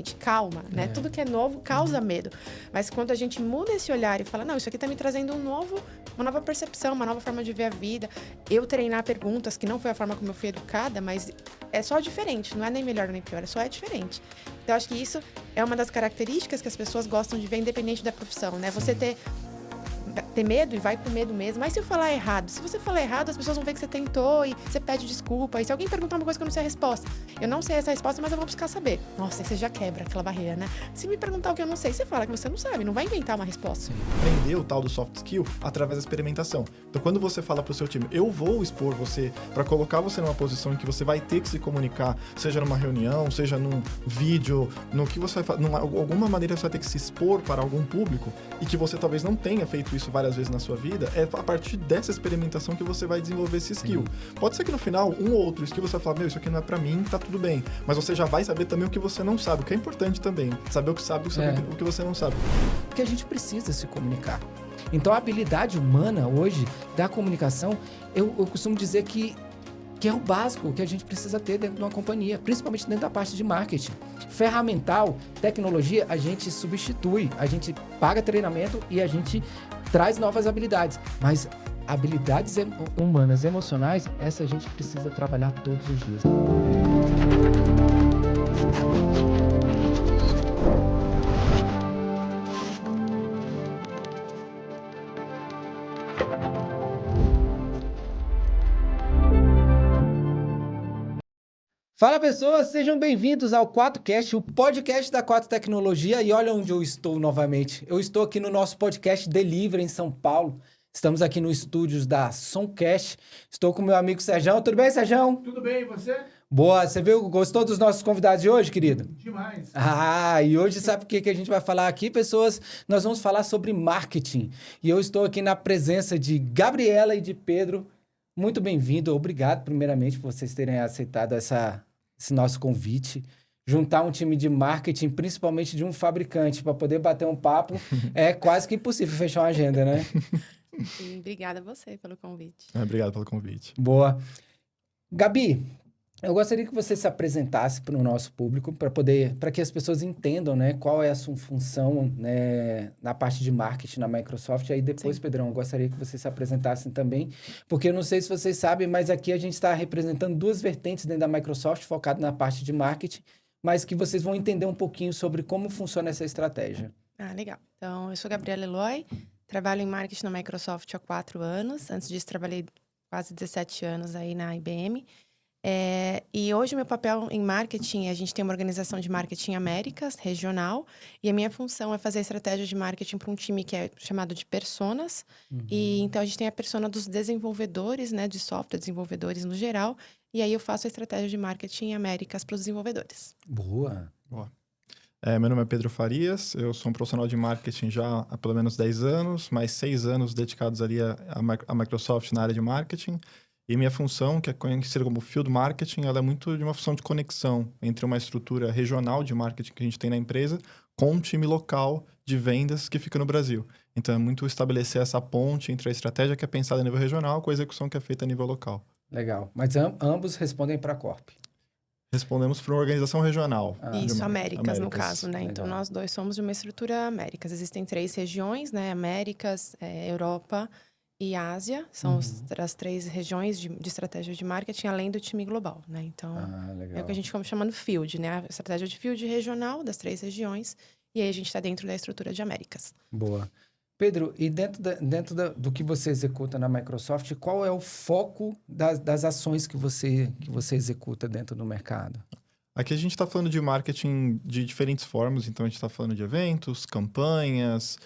calma, né? Tudo que é novo causa medo. Mas quando a gente muda esse olhar e fala, não, isso aqui tá me trazendo uma nova percepção, uma nova forma de ver a vida. Eu treinar perguntas, que não foi a forma como eu fui educada, mas é só diferente, não é nem melhor nem pior, só é diferente. Então, eu acho que isso é uma das características que as pessoas gostam de ver, independente da profissão, né? Você ter medo e vai com medo mesmo. Mas se eu falar errado? Se você falar errado, as pessoas vão ver que você tentou e você pede desculpa. E se alguém perguntar uma coisa que eu não sei a resposta, eu não sei essa resposta, mas eu vou buscar saber. Nossa, aí você já quebra aquela barreira, né? Se me perguntar o que eu não sei, você fala que você não sabe, não vai inventar uma resposta. Aprender o tal do soft skill através da experimentação. Então, quando você fala pro seu time, eu vou expor você para colocar você numa posição em que você vai ter que se comunicar, seja numa reunião, seja num vídeo, no que você vai fazer, alguma maneira você vai ter que se expor para algum público e que você talvez não tenha feito isso várias vezes na sua vida, é a partir dessa experimentação que você vai desenvolver esse skill. Pode ser que no final, um ou outro skill você vai falar, meu, isso aqui não é pra mim, tá tudo bem. Mas você já vai saber também o que você não sabe, o que é importante também. Saber o que sabe, o que você não sabe. Porque a gente precisa se comunicar. Então, a habilidade humana hoje da comunicação, eu costumo dizer que é o básico que a gente precisa ter dentro de uma companhia, principalmente dentro da parte de marketing. Ferramental, tecnologia, a gente substitui, a gente paga treinamento e a gente traz novas habilidades. Mas habilidades humanas, emocionais, essa a gente precisa trabalhar todos os dias. Fala pessoas, sejam bem-vindos ao 4Cast, o podcast da 4 Tecnologia. E olha onde eu estou novamente. Eu estou aqui no nosso podcast Delivery em São Paulo. Estamos aqui no estúdios da Soncast. Estou com meu amigo Serjão. Tudo bem, Serjão? Tudo bem, e você? Boa, você viu? Gostou dos nossos convidados de hoje, querido? Demais. E hoje sabe o que a gente vai falar aqui, pessoas? Nós vamos falar sobre marketing. E eu estou aqui na presença de Gabriela e de Pedro. Muito bem-vindo. Obrigado, primeiramente, por vocês terem aceitado esse nosso convite. Juntar um time de marketing, principalmente de um fabricante, para poder bater um papo, é quase que impossível fechar uma agenda, né? Sim, obrigada a você pelo convite. Obrigado pelo convite. Boa. Gabi, eu gostaria que você se apresentasse para o nosso público, para que as pessoas entendam, né, qual é a sua função, né, na parte de marketing na Microsoft. Aí depois, Sim. Pedrão, eu gostaria que você se apresentasse também, porque eu não sei se vocês sabem, mas aqui a gente está representando duas vertentes dentro da Microsoft, focado na parte de marketing, mas que vocês vão entender um pouquinho sobre como funciona essa estratégia. Legal. Então, eu sou Gabriela Eloy, trabalho em marketing na Microsoft há 4 anos. Antes disso, trabalhei quase 17 anos aí na IBM. E hoje o meu papel em marketing, a gente tem uma organização de marketing Américas, regional, e a minha função é fazer a estratégia de marketing para um time que é chamado de personas. E então a gente tem a persona dos desenvolvedores, né, de software, desenvolvedores no geral, e aí eu faço a estratégia de marketing Américas para os desenvolvedores. Boa. Meu nome é Pedro Farias, eu sou um profissional de marketing já há pelo menos 10 anos, mais 6 anos dedicados ali à Microsoft na área de marketing. E minha função, que é conhecida como Field Marketing, ela é muito de uma função de conexão entre uma estrutura regional de marketing que a gente tem na empresa com um time local de vendas que fica no Brasil. Então, é muito estabelecer essa ponte entre a estratégia que é pensada a nível regional com a execução que é feita a nível local. Legal. Mas ambos respondem para a Corp. Respondemos para uma organização regional. Isso, Américas, no Américas. caso, né? Legal. Então, nós dois somos de uma estrutura Américas. Existem 3 regiões, né? Américas, Europa e Ásia. São as 3 regiões de estratégia de marketing, além do time global, né? Então, Legal. é o que a gente come chamando Field, né? A estratégia de Field regional das 3 regiões. E aí, a gente está dentro da estrutura de Américas. Boa. Pedro, e dentro do que você executa na Microsoft, qual é o foco das ações que você executa dentro do mercado? Aqui a gente está falando de marketing de diferentes formas, então a gente está falando de eventos, campanhas,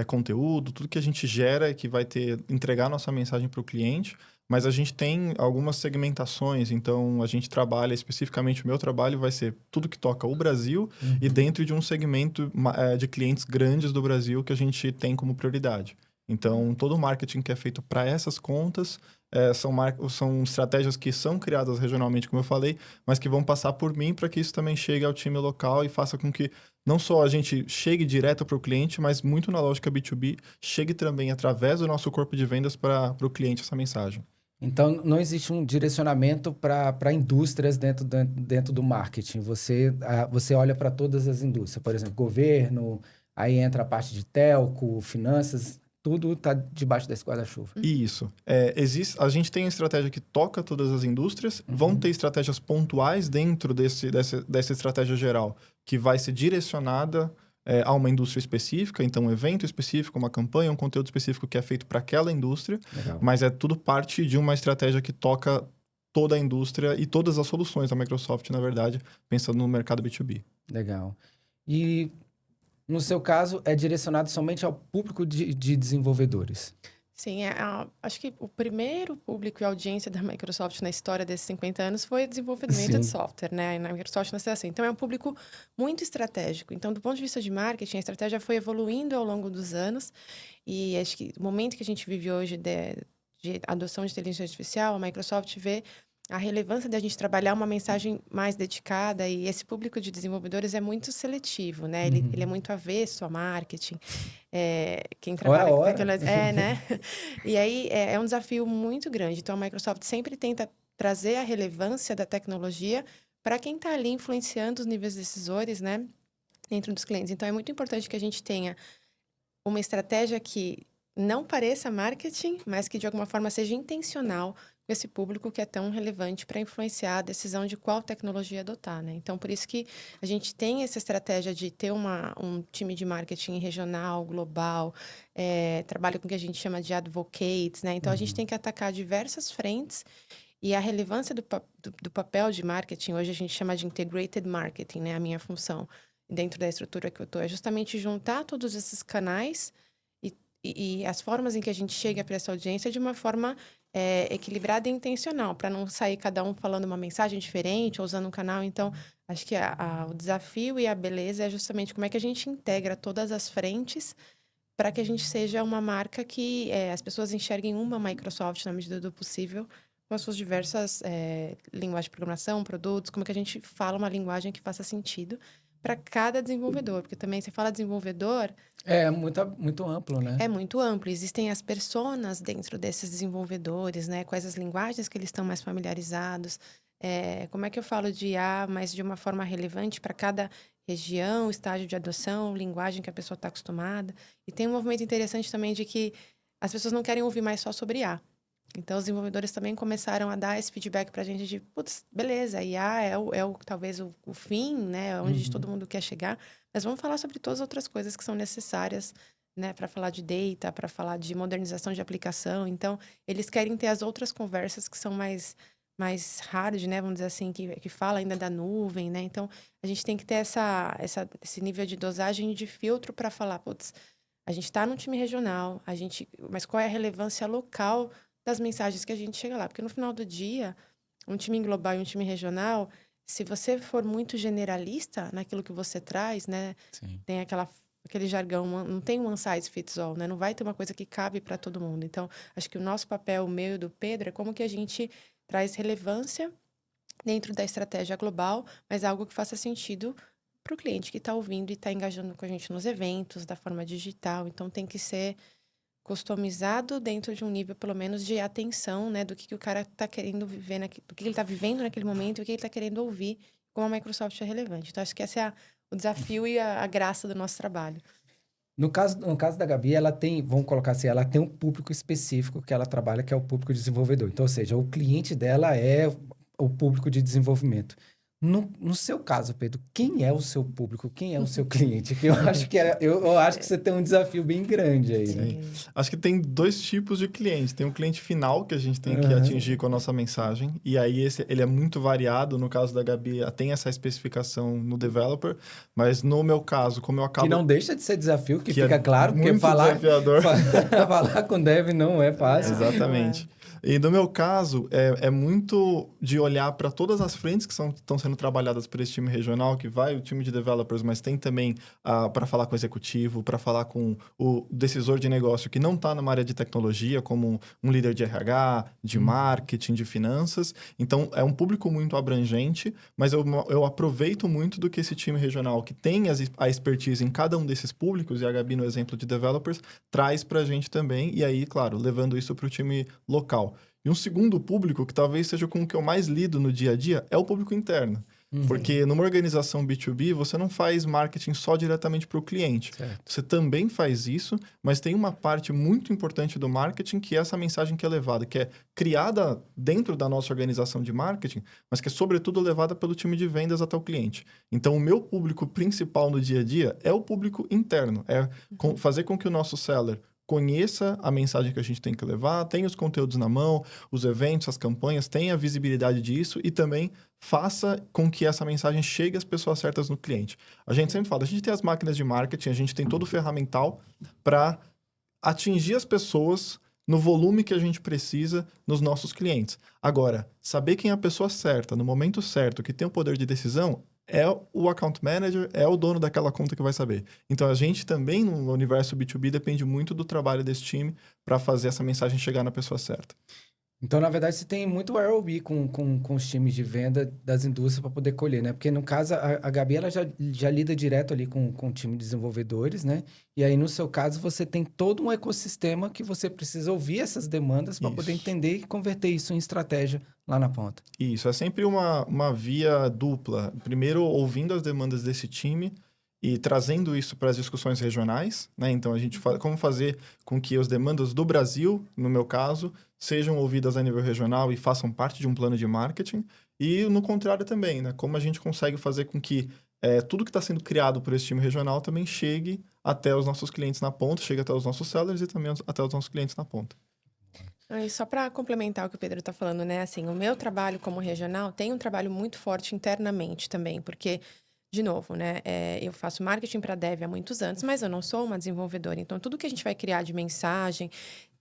conteúdo, tudo que a gente gera e que vai entregar a nossa mensagem para o cliente, mas a gente tem algumas segmentações, então a gente trabalha especificamente, o meu trabalho vai ser tudo que toca o Brasil e dentro de um segmento de clientes grandes do Brasil que a gente tem como prioridade. Então, todo o marketing que é feito para essas contas são estratégias que são criadas regionalmente, como eu falei, mas que vão passar por mim para que isso também chegue ao time local e faça com que não só a gente chegue direto para o cliente, mas muito na lógica B2B, chegue também através do nosso corpo de vendas para o cliente essa mensagem. Então, não existe um direcionamento para indústrias dentro do marketing. Você olha para todas as indústrias, por exemplo, governo, aí entra a parte de telco, finanças, tudo está debaixo desse guarda-chuva. Isso. A gente tem a estratégia que toca todas as indústrias, vão ter estratégias pontuais dentro dessa estratégia geral, que vai ser direcionada a uma indústria específica, então um evento específico, uma campanha, um conteúdo específico que é feito para aquela indústria, Legal. mas é tudo parte de uma estratégia que toca toda a indústria e todas as soluções da Microsoft, na verdade, pensando no mercado B2B. Legal. E, no seu caso, é direcionado somente ao público de desenvolvedores? Sim, acho que o primeiro público e audiência da Microsoft na história desses 50 anos foi o desenvolvimento Sim. de software, né? Na Microsoft nasceu assim. Então, é um público muito estratégico. Então, do ponto de vista de marketing, a estratégia foi evoluindo ao longo dos anos. E acho que o momento que a gente vive hoje de adoção de inteligência artificial, a Microsoft vê a relevância da gente trabalhar uma mensagem mais dedicada, e esse público de desenvolvedores é muito seletivo, né? Ele é muito avesso a marketing. Quem trabalha com tecnologia... né? E aí é um desafio muito grande. Então, a Microsoft sempre tenta trazer a relevância da tecnologia para quem está ali influenciando os níveis decisores, né? Dentro dos clientes. Então, é muito importante que a gente tenha uma estratégia que não pareça marketing, mas que de alguma forma seja intencional com esse público que é tão relevante para influenciar a decisão de qual tecnologia adotar, né? Então, por isso que a gente tem essa estratégia de ter um time de marketing regional, global, trabalho com o que a gente chama de advocates, né? Então, a gente tem que atacar diversas frentes, e a relevância do papel de marketing, hoje a gente chama de integrated marketing, né? A minha função dentro da estrutura que eu estou é justamente juntar todos esses canais e as formas em que a gente chega para essa audiência de uma forma equilibrada e intencional, para não sair cada um falando uma mensagem diferente ou usando um canal. Então, acho que o desafio e a beleza é justamente como é que a gente integra todas as frentes para que a gente seja uma marca que as pessoas enxerguem uma Microsoft na medida do possível, com as suas diversas linguagens de programação, produtos, como é que a gente fala uma linguagem que faça sentido para cada desenvolvedor, porque também você fala desenvolvedor... É muito amplo, né? É muito amplo. Existem as personas dentro desses desenvolvedores, né? Quais as linguagens que eles estão mais familiarizados. Como é que eu falo de IA, mas de uma forma relevante para cada região, estágio de adoção, linguagem que a pessoa está acostumada. E tem um movimento interessante também de que as pessoas não querem ouvir mais só sobre IA. Então, os desenvolvedores também começaram a dar esse feedback para a gente de, putz, beleza, IA talvez o fim, né? Onde todo mundo quer chegar. Mas vamos falar sobre todas as outras coisas que são necessárias, né? Para falar de data, para falar de modernização de aplicação. Então, eles querem ter as outras conversas que são mais hard, né? Vamos dizer assim, que fala ainda da nuvem, né? Então, a gente tem que ter esse nível de dosagem e de filtro para falar, putz, a gente está num time regional, mas qual é a relevância local das mensagens que a gente chega lá? Porque no final do dia, um time global e um time regional, se você for muito generalista naquilo que você traz, né? Sim. Tem aquele jargão, não tem one size fits all, né? Não vai ter uma coisa que cabe para todo mundo. Então, acho que o nosso papel, o meu e do Pedro, é como que a gente traz relevância dentro da estratégia global, mas algo que faça sentido para o cliente que está ouvindo e está engajando com a gente nos eventos, da forma digital. Então, tem que ser customizado dentro de um nível, pelo menos, de atenção, né? Do que o cara está querendo viver, do que ele está vivendo naquele momento e o que ele está querendo ouvir, como a Microsoft é relevante. Então, acho que esse é o desafio e a graça do nosso trabalho. No caso da Gabi, ela tem, vamos colocar assim, ela tem um público específico que ela trabalha, que é o público desenvolvedor. Então, ou seja, o cliente dela é o público de desenvolvimento. No seu caso, Pedro, quem é o seu público? Quem é o seu cliente? Que eu acho que eu acho que você tem um desafio bem grande aí, né? Acho que tem dois tipos de clientes. Tem o cliente final que a gente tem que atingir com a nossa mensagem. E aí ele é muito variado. No caso da Gabi, tem essa especificação no developer. Mas no meu caso, como eu acabo... Que não deixa de ser desafio, que que fica é claro, porque muito desafiador. falar com dev não é fácil. Exatamente. E no meu caso, é muito de olhar para todas as frentes que estão sendo trabalhadas por esse time regional, que vai o time de developers, mas tem também para falar com o executivo, para falar com o decisor de negócio que não está numa área de tecnologia, como um líder de RH, de marketing, de finanças. Então, é um público muito abrangente, mas eu aproveito muito do que esse time regional, que tem a expertise em cada um desses públicos, e a Gabi, no exemplo de developers, traz para a gente também, e aí, claro, levando isso para o time local. E um segundo público, que talvez seja com o que eu mais lido no dia a dia, é o público interno. Porque numa organização B2B, você não faz marketing só diretamente para o cliente. Certo. Você também faz isso, mas tem uma parte muito importante do marketing, que é essa mensagem que é levada, que é criada dentro da nossa organização de marketing, mas que é sobretudo levada pelo time de vendas até o cliente. Então, o meu público principal no dia a dia é o público interno. É fazer com que o nosso seller conheça a mensagem que a gente tem que levar, tenha os conteúdos na mão, os eventos, as campanhas, tenha a visibilidade disso e também faça com que essa mensagem chegue às pessoas certas no cliente. A gente sempre fala, a gente tem as máquinas de marketing, a gente tem todo o ferramental para atingir as pessoas no volume que a gente precisa nos nossos clientes. Agora, saber quem é a pessoa certa, no momento certo, que tem o poder de decisão, é o account manager, é o dono daquela conta que vai saber. Então, a gente também, no universo B2B, depende muito do trabalho desse time para fazer essa mensagem chegar na pessoa certa. Então, na verdade, você tem muito R&B com os times de venda das indústrias para poder colher, né? Porque, no caso, a Gabi, ela já lida direto ali com o time de desenvolvedores, né? E aí, no seu caso, você tem todo um ecossistema que você precisa ouvir essas demandas para poder entender e converter isso em estratégia lá na ponta. Isso, é sempre uma via dupla. Primeiro, ouvindo as demandas desse time e trazendo isso para as discussões regionais, né? Então, a gente como fazer com que as demandas do Brasil, no meu caso, sejam ouvidas a nível regional e façam parte de um plano de marketing. E no contrário também, né? Como a gente consegue fazer com que tudo que está sendo criado por esse time regional também chegue até os nossos clientes na ponta, chegue até os nossos sellers e também até os nossos clientes na ponta. E só para complementar o que o Pedro está falando, né? Assim, o meu trabalho como regional tem um trabalho muito forte internamente também, porque, de novo, né? Eu faço marketing para dev há muitos anos, mas eu não sou uma desenvolvedora. Então, tudo que a gente vai criar de mensagem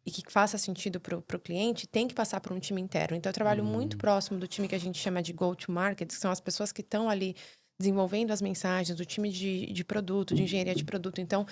e que faça sentido para o cliente tem que passar por um time interno. Então, eu trabalho muito próximo do time que a gente chama de go-to-market, que são as pessoas que estão ali desenvolvendo as mensagens, do time de produto, de engenharia de produto. Então,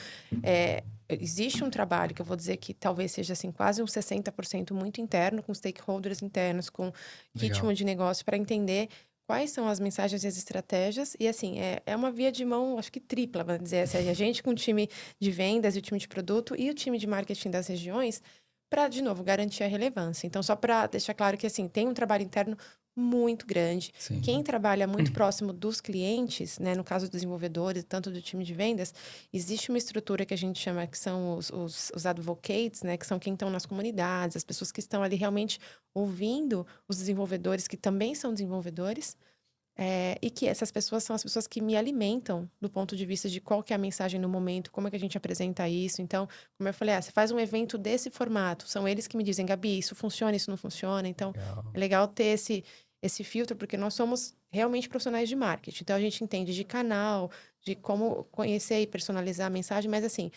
existe um trabalho que eu vou dizer que talvez seja assim, quase uns 60% muito interno, com stakeholders internos, com ritmo de negócio, para entender quais são as mensagens e as estratégias. E assim, é uma via de mão, acho que tripla, vamos dizer assim, a gente com o time de vendas e o time de produto e o time de marketing das regiões, para, de novo, garantir a relevância. Então, só para deixar claro que, assim, tem um trabalho interno muito grande. Sim. Quem trabalha muito próximo dos clientes, né, no caso dos desenvolvedores, tanto do time de vendas, existe uma estrutura que a gente chama que são os advocates, né, que são quem estão nas comunidades, as pessoas que estão ali realmente ouvindo os desenvolvedores, que também são desenvolvedores, e que essas pessoas são as pessoas que me alimentam do ponto de vista de qual que é a mensagem no momento, como é que a gente apresenta isso. Então, como eu falei, você faz um evento desse formato, são eles que me dizem, Gabi, isso funciona, isso não funciona. Então, é legal ter esse filtro, porque nós somos realmente profissionais de marketing. Então, a gente entende de canal, de como conhecer e personalizar a mensagem, mas assim,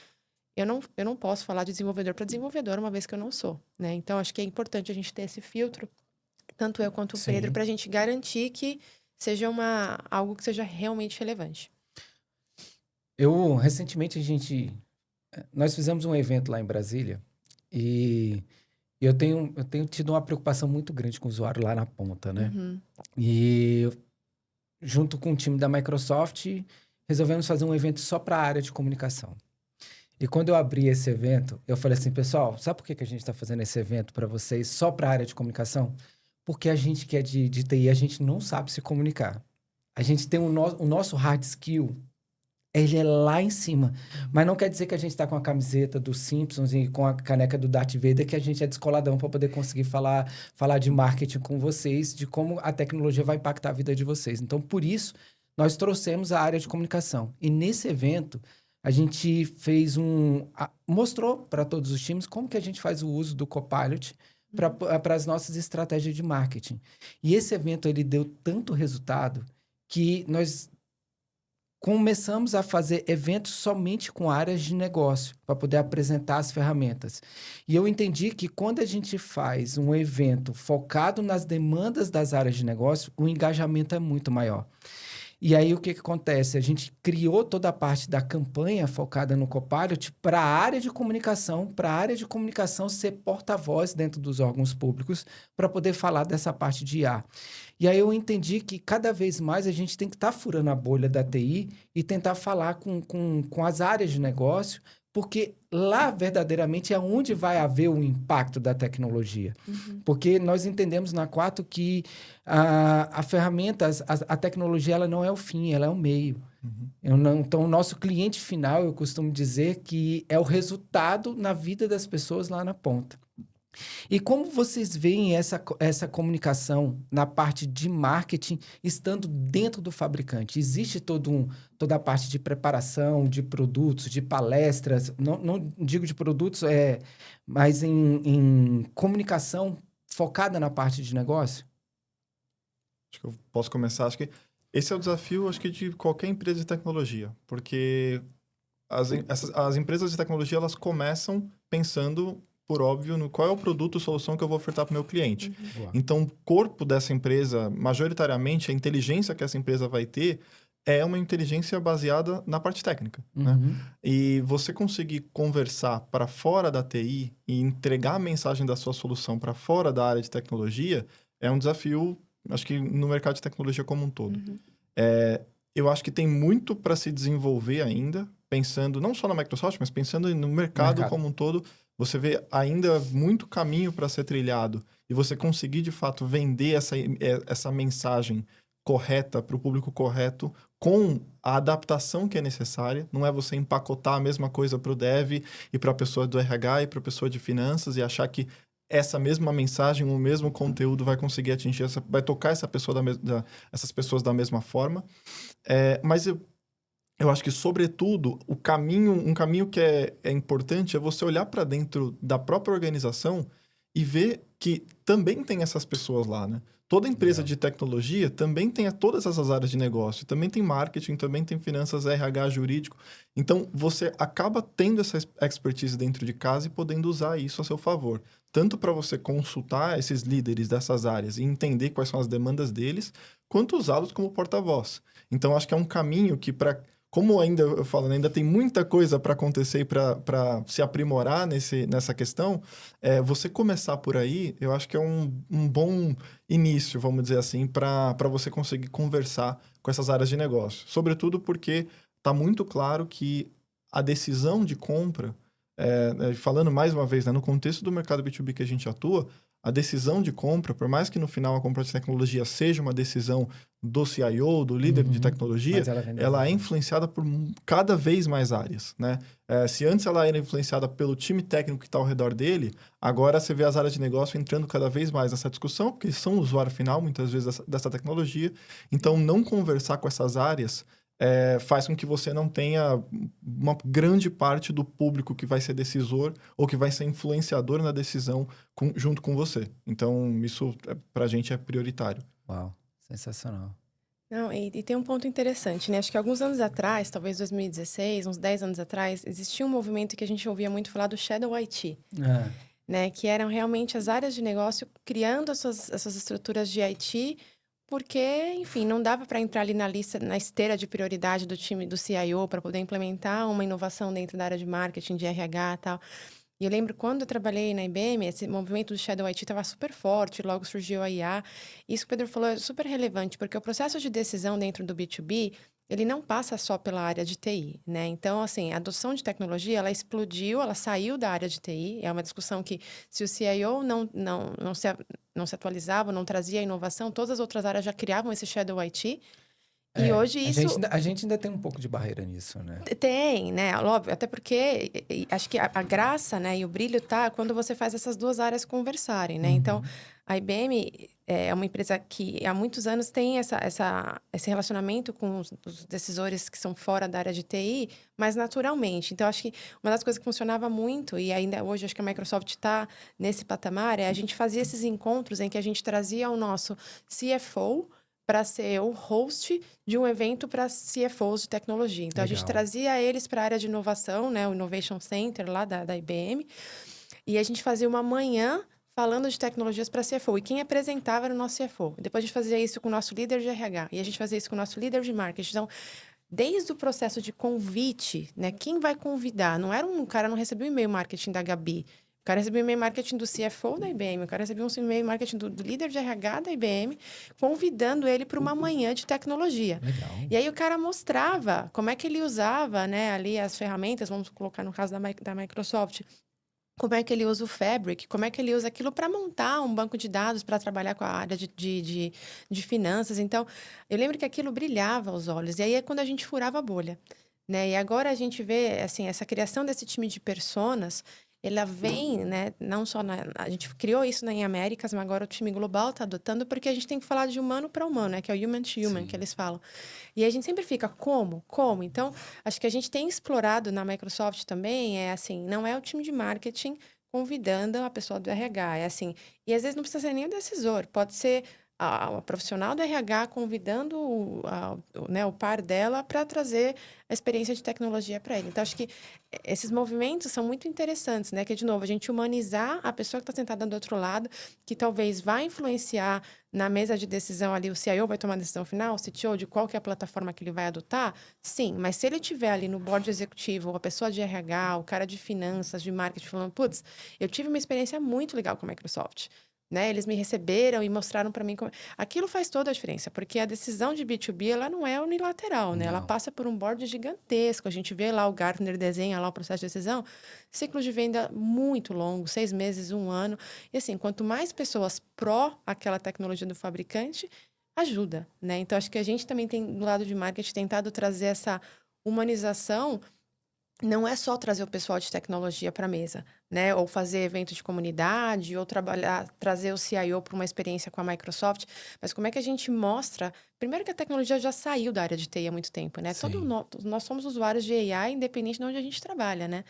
eu não posso falar de desenvolvedor para desenvolvedor, uma vez que eu não sou, né? Então, acho que é importante a gente ter esse filtro, tanto eu quanto o Pedro, para a gente garantir que seja algo que seja realmente relevante. Recentemente, nós fizemos um evento lá em Brasília e eu tenho tido uma preocupação muito grande com o usuário lá na ponta, né? E junto com o time da Microsoft, resolvemos fazer um evento só para a área de comunicação. E quando eu abri esse evento, eu falei assim, pessoal, sabe por que a gente está fazendo esse evento para vocês só para a área de comunicação? Porque a gente que é de TI, a gente não sabe se comunicar. A gente tem o nosso hard skill, ele é lá em cima. Mas não quer dizer que a gente está com a camiseta dos Simpsons e com a caneca do Darth Vader que a gente é descoladão para poder conseguir falar de marketing com vocês, de como a tecnologia vai impactar a vida de vocês. Então, por isso, nós trouxemos a área de comunicação. E nesse evento, a gente mostrou para todos os times como que a gente faz o uso do Copilot para as nossas estratégias de marketing. E esse evento, ele deu tanto resultado que nós começamos a fazer eventos somente com áreas de negócio, para poder apresentar as ferramentas. E eu entendi que quando a gente faz um evento focado nas demandas das áreas de negócio, o engajamento é muito maior. E aí, o que acontece? A gente criou toda a parte da campanha focada no Copilot para a área de comunicação ser porta-voz dentro dos órgãos públicos para poder falar dessa parte de IA. E aí eu entendi que cada vez mais a gente tem que estar furando a bolha da TI e tentar falar com as áreas de negócio porque lá verdadeiramente é onde vai haver o impacto da tecnologia. Porque nós entendemos na Quatro que a ferramenta, a tecnologia, ela não é o fim, ela é o meio. Então, o nosso cliente final, eu costumo dizer que é o resultado na vida das pessoas lá na ponta. E como vocês veem essa comunicação na parte de marketing estando dentro do fabricante? Existe toda a parte de preparação, de produtos, de palestras, não digo de produtos, mas em comunicação focada na parte de negócio? Acho que eu posso começar. Acho que esse é o desafio, acho que de qualquer empresa de tecnologia, porque as empresas de tecnologia, elas começam pensando, por óbvio, no qual é o produto ou solução que eu vou ofertar para o meu cliente. Então, o corpo dessa empresa, majoritariamente, a inteligência que essa empresa vai ter é uma inteligência baseada na parte técnica. Né? E você conseguir conversar para fora da TI e entregar a mensagem da sua solução para fora da área de tecnologia é um desafio, acho que no mercado de tecnologia como um todo. Eu acho que tem muito para se desenvolver ainda, pensando não só na Microsoft, mas pensando no mercado como um todo. Você vê ainda muito caminho para ser trilhado e você conseguir, de fato, vender essa mensagem correta para o público correto com a adaptação que é necessária. Não é você empacotar a mesma coisa para o dev e para a pessoa do RH e para a pessoa de finanças e achar que essa mesma mensagem, o mesmo conteúdo vai conseguir atingir, vai tocar essas pessoas da mesma forma. Mas eu acho que, sobretudo, um caminho que é importante é você olhar para dentro da própria organização e ver que também tem essas pessoas lá, né? Toda empresa de tecnologia também tem todas essas áreas de negócio. Também tem marketing, também tem finanças, RH, jurídico. Então, você acaba tendo essa expertise dentro de casa e podendo usar isso a seu favor. Tanto para você consultar esses líderes dessas áreas e entender quais são as demandas deles, quanto usá-los como porta-voz. Então, acho que é um caminho que, como ainda eu falo, né, ainda tem muita coisa para acontecer e para se aprimorar nessa questão, você começar por aí, eu acho que é um bom início, vamos dizer assim, para você conseguir conversar com essas áreas de negócio. Sobretudo porque está muito claro que a decisão de compra, falando mais uma vez, né, no contexto do mercado B2B que a gente atua, a decisão de compra, por mais que no final a compra de tecnologia seja uma decisão do CIO, do líder de tecnologia, ela é influenciada por cada vez mais áreas, né? Se antes ela era influenciada pelo time técnico que está ao redor dele, agora você vê as áreas de negócio entrando cada vez mais nessa discussão, porque eles são o usuário final, muitas vezes, dessa tecnologia. Então, não conversar com essas áreas faz com que você não tenha uma grande parte do público que vai ser decisor ou que vai ser influenciador na decisão junto com você. Então, isso para a gente é prioritário. Uau, sensacional. Não, e tem um ponto interessante, né? Acho que alguns anos atrás, talvez 2016, uns 10 anos atrás, existia um movimento que a gente ouvia muito falar do Shadow IT. Né? Que eram realmente as áreas de negócio criando essas estruturas de IT, porque, enfim, não dava para entrar ali na esteira de prioridade do time do CIO para poder implementar uma inovação dentro da área de marketing, de RH e tal. E eu lembro quando eu trabalhei na IBM, esse movimento do Shadow IT estava super forte, logo surgiu a IA. Isso que o Pedro falou é super relevante, porque o processo de decisão dentro do B2B, ele não passa só pela área de TI, né? Então, assim, a adoção de tecnologia, ela explodiu, ela saiu da área de TI. É uma discussão que, se o CIO não se atualizava, não trazia inovação, todas as outras áreas já criavam esse Shadow IT. E hoje isso... A gente ainda tem um pouco de barreira nisso, né? Tem, né? Óbvio, até porque acho que a graça, né, e o brilho tá quando você faz essas duas áreas conversarem, né? Então, a IBM é uma empresa que há muitos anos tem esse relacionamento com os decisores que são fora da área de TI, mas naturalmente. Então, acho que uma das coisas que funcionava muito, e ainda hoje acho que a Microsoft está nesse patamar, a gente fazia esses encontros em que a gente trazia o nosso CFO para ser o host de um evento para CFOs de tecnologia. Então, a gente trazia eles para a área de inovação, né, o Innovation Center lá da IBM, e a gente fazia uma manhã falando de tecnologias para CFO. E quem apresentava era o nosso CFO. Depois a gente fazia isso com o nosso líder de RH, e a gente fazia isso com o nosso líder de marketing. Então, desde o processo de convite, né, quem vai convidar? Não era cara, não recebeu um e-mail marketing da Gabi. O cara recebeu um e-mail marketing do CFO da IBM, o cara recebeu um e-mail marketing do líder de RH da IBM, convidando ele para uma manhã de tecnologia. Legal. E aí o cara mostrava como é que ele usava, né, ali as ferramentas, vamos colocar no caso da Microsoft, como é que ele usa o Fabric, como é que ele usa aquilo para montar um banco de dados para trabalhar com a área de finanças. Então, eu lembro que aquilo brilhava aos olhos. E aí é quando a gente furava a bolha, né? E agora a gente vê, assim, essa criação desse time de personas, ela vem, né? Não só a gente criou isso em Américas, mas agora o time global está adotando, porque a gente tem que falar de humano para humano, né? Que é o human to human, Sim. que eles falam. E a gente sempre fica, como? Como? Então, acho que a gente tem explorado na Microsoft também, é assim, não é o time de marketing convidando a pessoa do RH, é assim, e às vezes não precisa ser nem o decisor, pode ser a profissional do RH convidando né, o par dela para trazer a experiência de tecnologia para ele. Então, acho que esses movimentos são muito interessantes, né? Que, de novo, a gente humanizar a pessoa que está sentada do outro lado, que talvez vai influenciar na mesa de decisão ali, o CIO vai tomar a decisão final, o CTO, de qual que é a plataforma que ele vai adotar, sim, mas se ele estiver ali no board executivo, ou a pessoa de RH, o cara de finanças, de marketing, falando, putz, eu tive uma experiência muito legal com a Microsoft, né? Eles me receberam e mostraram para mim como... Aquilo faz toda a diferença, porque a decisão de B2B, ela não é unilateral, né? Ela Não. passa por um board gigantesco. A gente vê lá o Gartner desenha lá o processo de decisão, ciclo de venda muito longo, 6 meses, 1 ano. E assim, quanto mais pessoas pró aquela tecnologia do fabricante, ajuda, né? Então, acho que a gente também tem, do lado de marketing, tentado trazer essa humanização. Não é só trazer o pessoal de tecnologia para a mesa, né? Ou fazer evento de comunidade, ou trazer o CIO para uma experiência com a Microsoft. Mas como é que a gente mostra... Primeiro que a tecnologia já saiu da área de TI há muito tempo, né? Sim. Nós somos usuários de AI, independente de onde a gente trabalha, né?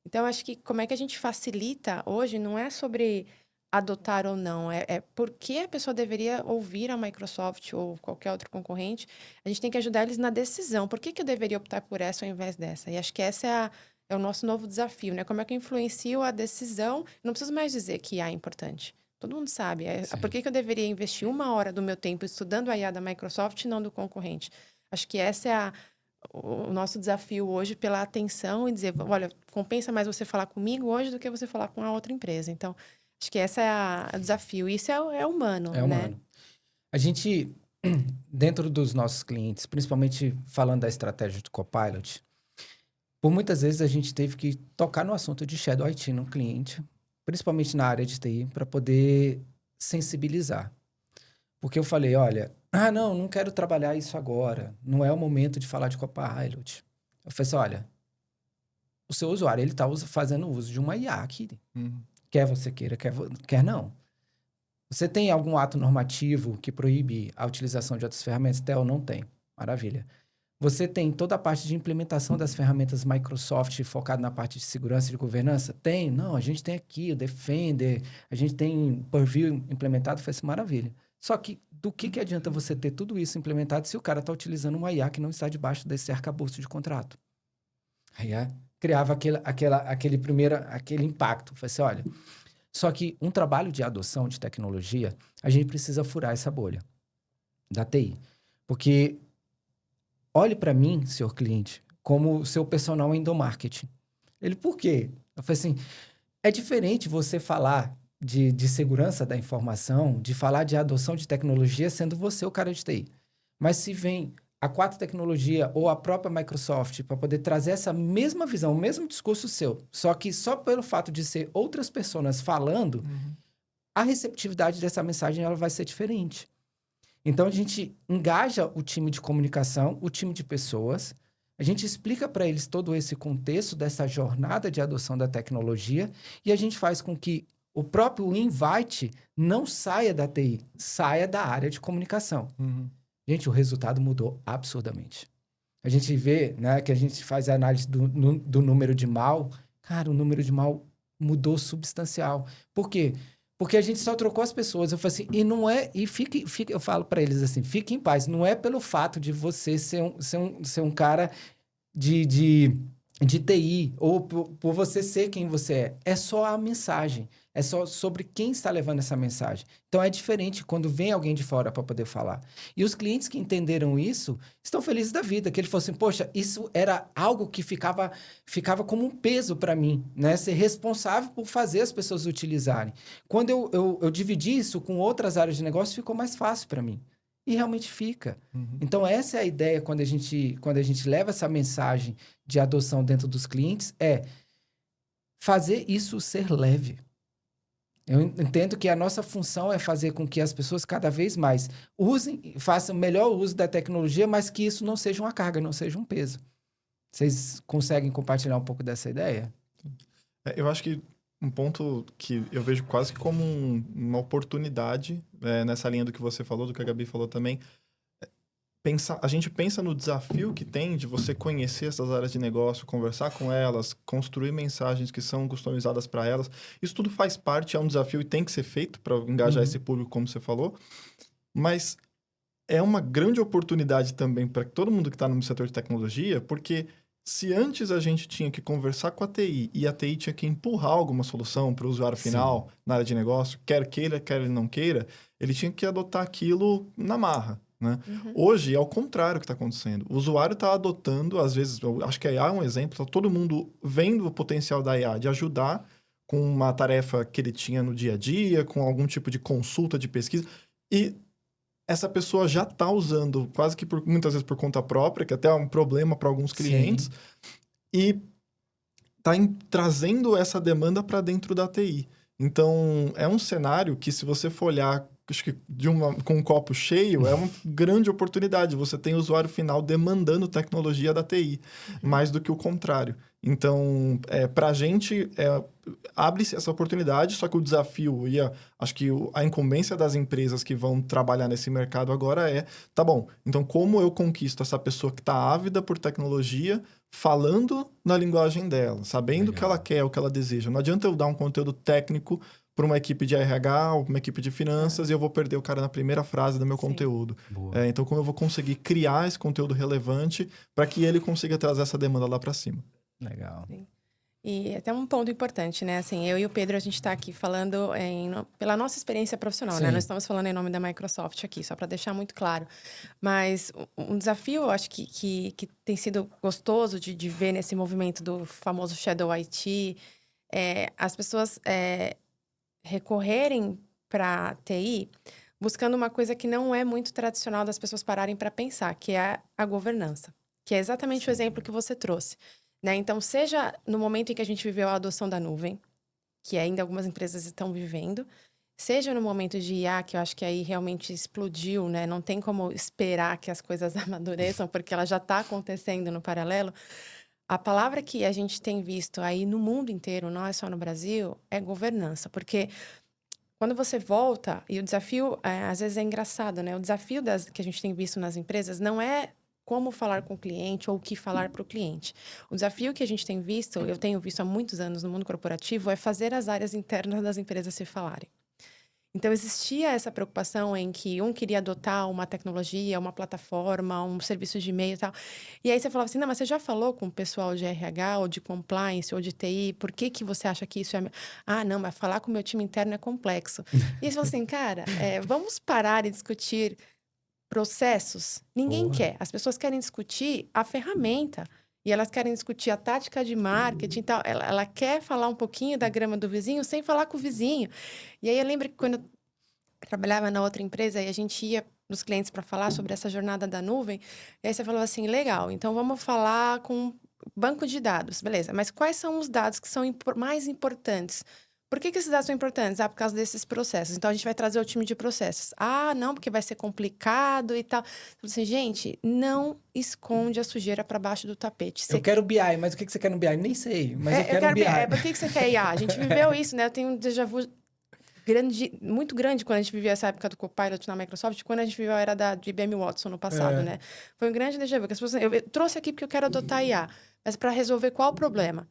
Então, acho que como é que a gente facilita hoje não é sobre adotar ou não, é por que a pessoa deveria ouvir a Microsoft ou qualquer outro concorrente. A gente tem que ajudar eles na decisão. Por que eu deveria optar por essa ao invés dessa? E acho que essa é o nosso novo desafio, né? Como é que eu influencio a decisão? Não preciso mais dizer que IA é importante. Todo mundo sabe. Por que eu deveria investir 1 hora do meu tempo estudando a IA da Microsoft e não do concorrente? Acho que essa é o nosso desafio hoje pela atenção e dizer, olha, compensa mais você falar comigo hoje do que você falar com a outra empresa. Então, acho que esse é o desafio. Isso é humano, É né? humano. A gente, dentro dos nossos clientes, principalmente falando da estratégia do Copilot, por muitas vezes a gente teve que tocar no assunto de Shadow IT no cliente, principalmente na área de TI, para poder sensibilizar. Porque eu falei, olha, não quero trabalhar isso agora, não é o momento de falar de Copilot. Eu falei assim, olha, o seu usuário, ele está fazendo uso de uma IA aqui. Quer você queira, quer não. Você tem algum ato normativo que proíbe a utilização de outras ferramentas? Não tem. Maravilha. Você tem toda a parte de implementação das ferramentas Microsoft focada na parte de segurança e de governança? Tem. Não, a gente tem aqui o Defender, a gente tem Purview implementado, foi assim, maravilha. Só que do que adianta você ter tudo isso implementado se o cara está utilizando uma IA que não está debaixo desse arcabouço de contrato? Aí criava aquele impacto. Falei assim, olha, só que um trabalho de adoção de tecnologia, a gente precisa furar essa bolha da TI. Porque olhe para mim, senhor cliente, como seu personal endomarketing. Ele, por quê? Eu falei assim, é diferente você falar de segurança da informação, de falar de adoção de tecnologia, sendo você o cara de TI. Mas se vem a Quatro Tecnologia ou a própria Microsoft para poder trazer essa mesma visão, o mesmo discurso seu, só que só pelo fato de ser outras pessoas falando, a receptividade dessa mensagem ela vai ser diferente. Então, a gente engaja o time de comunicação, o time de pessoas, a gente explica para eles todo esse contexto dessa jornada de adoção da tecnologia e a gente faz com que o próprio invite não saia da TI, saia da área de comunicação. Gente, o resultado mudou absurdamente. A gente vê, né, que a gente faz a análise do número de mal. Cara, o número de mal mudou substancial. Por quê? Porque a gente só trocou as pessoas. Eu falei assim, e não é... E eu falo para eles assim, fique em paz. Não é pelo fato de você ser um cara de TI, ou por você ser quem você é. É só a mensagem. É só sobre quem está levando essa mensagem. Então, é diferente quando vem alguém de fora para poder falar. E os clientes que entenderam isso estão felizes da vida. Que ele falou assim, poxa, isso era algo que ficava como um peso para mim, né? Ser responsável por fazer as pessoas utilizarem. Quando eu dividi isso com outras áreas de negócio, ficou mais fácil para mim. E realmente fica. Então, essa é a ideia quando a gente leva essa mensagem de adoção dentro dos clientes, é fazer isso ser leve. Eu entendo que a nossa função é fazer com que as pessoas cada vez mais façam melhor uso da tecnologia, mas que isso não seja uma carga, não seja um peso. Vocês conseguem compartilhar um pouco dessa ideia? Eu acho que um ponto que eu vejo quase que como uma oportunidade, nessa linha do que você falou, do que a Gabi falou também, a gente pensa no desafio que tem de você conhecer essas áreas de negócio, conversar com elas, construir mensagens que são customizadas para elas. Isso tudo faz parte, é um desafio e tem que ser feito para engajar esse público, como você falou. Mas é uma grande oportunidade também para todo mundo que está no setor de tecnologia, porque se antes a gente tinha que conversar com a TI e a TI tinha que empurrar alguma solução para o usuário final na área de negócio, quer queira, quer ele não queira, ele tinha que adotar aquilo na marra. Né? Hoje é o contrário que está acontecendo. O usuário está adotando, às vezes, eu acho que a IA é um exemplo, está todo mundo vendo o potencial da IA de ajudar com uma tarefa que ele tinha no dia a dia, com algum tipo de consulta, de pesquisa, e essa pessoa já está usando, quase que muitas vezes por conta própria, que até é um problema para alguns clientes, e está trazendo essa demanda para dentro da TI. Então, é um cenário que, se você for olhar, acho que com um copo cheio, é uma grande oportunidade. Você tem o usuário final demandando tecnologia da TI, mais do que o contrário. Então, para a gente, abre-se essa oportunidade, só que o desafio acho que a incumbência das empresas que vão trabalhar nesse mercado agora tá bom, então como eu conquisto essa pessoa que está ávida por tecnologia, falando na linguagem dela, sabendo o que ela quer, o que ela deseja. Não adianta eu dar um conteúdo técnico para uma equipe de RH ou uma equipe de finanças e eu vou perder o cara na primeira frase do meu conteúdo. Então, como eu vou conseguir criar esse conteúdo relevante para que ele consiga trazer essa demanda lá para cima? Legal. Sim. E até um ponto importante, né? Assim, eu e o Pedro, a gente está aqui falando pela nossa experiência profissional, né? Nós estamos falando em nome da Microsoft aqui, só para deixar muito claro. Mas um desafio, eu acho que tem sido gostoso de ver nesse movimento do famoso Shadow IT, as pessoas recorrerem para TI buscando uma coisa que não é muito tradicional das pessoas pararem para pensar, que é a governança, que é exatamente o exemplo que você trouxe. Né? Então, seja no momento em que a gente viveu a adoção da nuvem, que ainda algumas empresas estão vivendo, seja no momento de IA, que eu acho que aí realmente explodiu, né? Não tem como esperar que as coisas amadureçam, porque ela já está acontecendo no paralelo. A palavra que a gente tem visto aí no mundo inteiro, não é só no Brasil, é governança, porque quando você volta, e o desafio, às vezes é engraçado, né? O desafio que a gente tem visto nas empresas não é como falar com o cliente ou o que falar para o cliente. O desafio que a gente tem visto, eu tenho visto há muitos anos no mundo corporativo, é fazer as áreas internas das empresas se falarem. Então, existia essa preocupação em que um queria adotar uma tecnologia, uma plataforma, um serviço de e-mail e tal. E aí você falava assim, não, mas você já falou com o pessoal de RH ou de compliance ou de TI? Por que você acha que isso é... Ah, não, mas falar com o meu time interno é complexo. E aí você falou assim, cara, vamos parar e discutir processos. Ninguém quer. As pessoas querem discutir a ferramenta. E elas querem discutir a tática de marketing e tal. Ela quer falar um pouquinho da grama do vizinho sem falar com o vizinho. E aí eu lembro que quando eu trabalhava na outra empresa e a gente ia nos clientes para falar sobre essa jornada da nuvem, e aí você falava assim, legal, então vamos falar com banco de dados. Beleza, mas quais são os dados que são mais importantes? Por que esses dados são importantes? Ah, por causa desses processos. Então, a gente vai trazer o time de processos. Ah, não, porque vai ser complicado e tal. Então, assim, gente, não esconde a sujeira para baixo do tapete. Eu quero BI, mas o que você quer no BI? Nem sei, mas eu quero BI. Por que você quer IA? A gente viveu isso, né? Eu tenho um déjà vu muito grande quando a gente vivia essa época do Copilot na Microsoft, quando a gente viveu a era de IBM Watson no passado, né? Foi um grande déjà vu. Que as pessoas, eu trouxe aqui porque eu quero adotar IA. Mas para resolver qual o problema?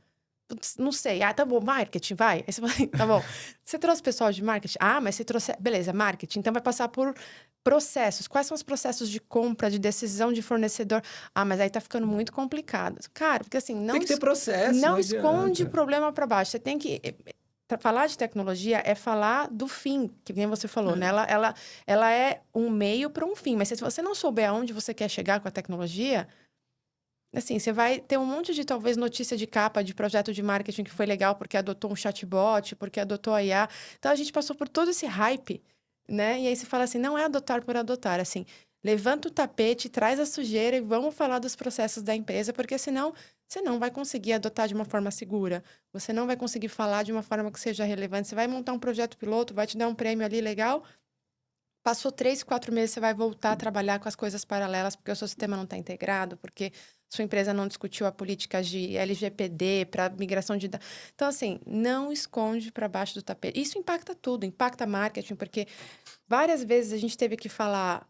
Putz, não sei. Ah, tá bom, marketing, vai. Aí você fala, tá bom. Você trouxe pessoal de marketing? Ah, mas você trouxe... Beleza, marketing. Então vai passar por processos. Quais são os processos de compra, de decisão de fornecedor? Ah, mas aí tá ficando muito complicado. Cara, porque assim, Tem que ter processo, não não esconde o adianta. problema para baixo. Você tem que... Falar de tecnologia é falar do fim, que nem você falou, né? Ela é um meio para um fim. Mas se você não souber aonde você quer chegar com a tecnologia... Assim, você vai ter um monte de, talvez, notícia de capa de projeto de marketing que foi legal porque adotou um chatbot, porque adotou a IA. Então, a gente passou por todo esse hype, né? E aí você fala assim, não é adotar por adotar, assim, levanta o tapete, traz a sujeira e vamos falar dos processos da empresa, porque senão você não vai conseguir adotar de uma forma segura, você não vai conseguir falar de uma forma que seja relevante, você vai montar um projeto piloto, vai te dar um prêmio ali legal, passou 3, 4 meses, você vai voltar a trabalhar com as coisas paralelas, porque o seu sistema não está integrado, porque sua empresa não discutiu a política de LGPD para migração de dados. Então, assim, não esconde para baixo do tapete. Isso impacta tudo, impacta marketing, porque várias vezes a gente teve que falar,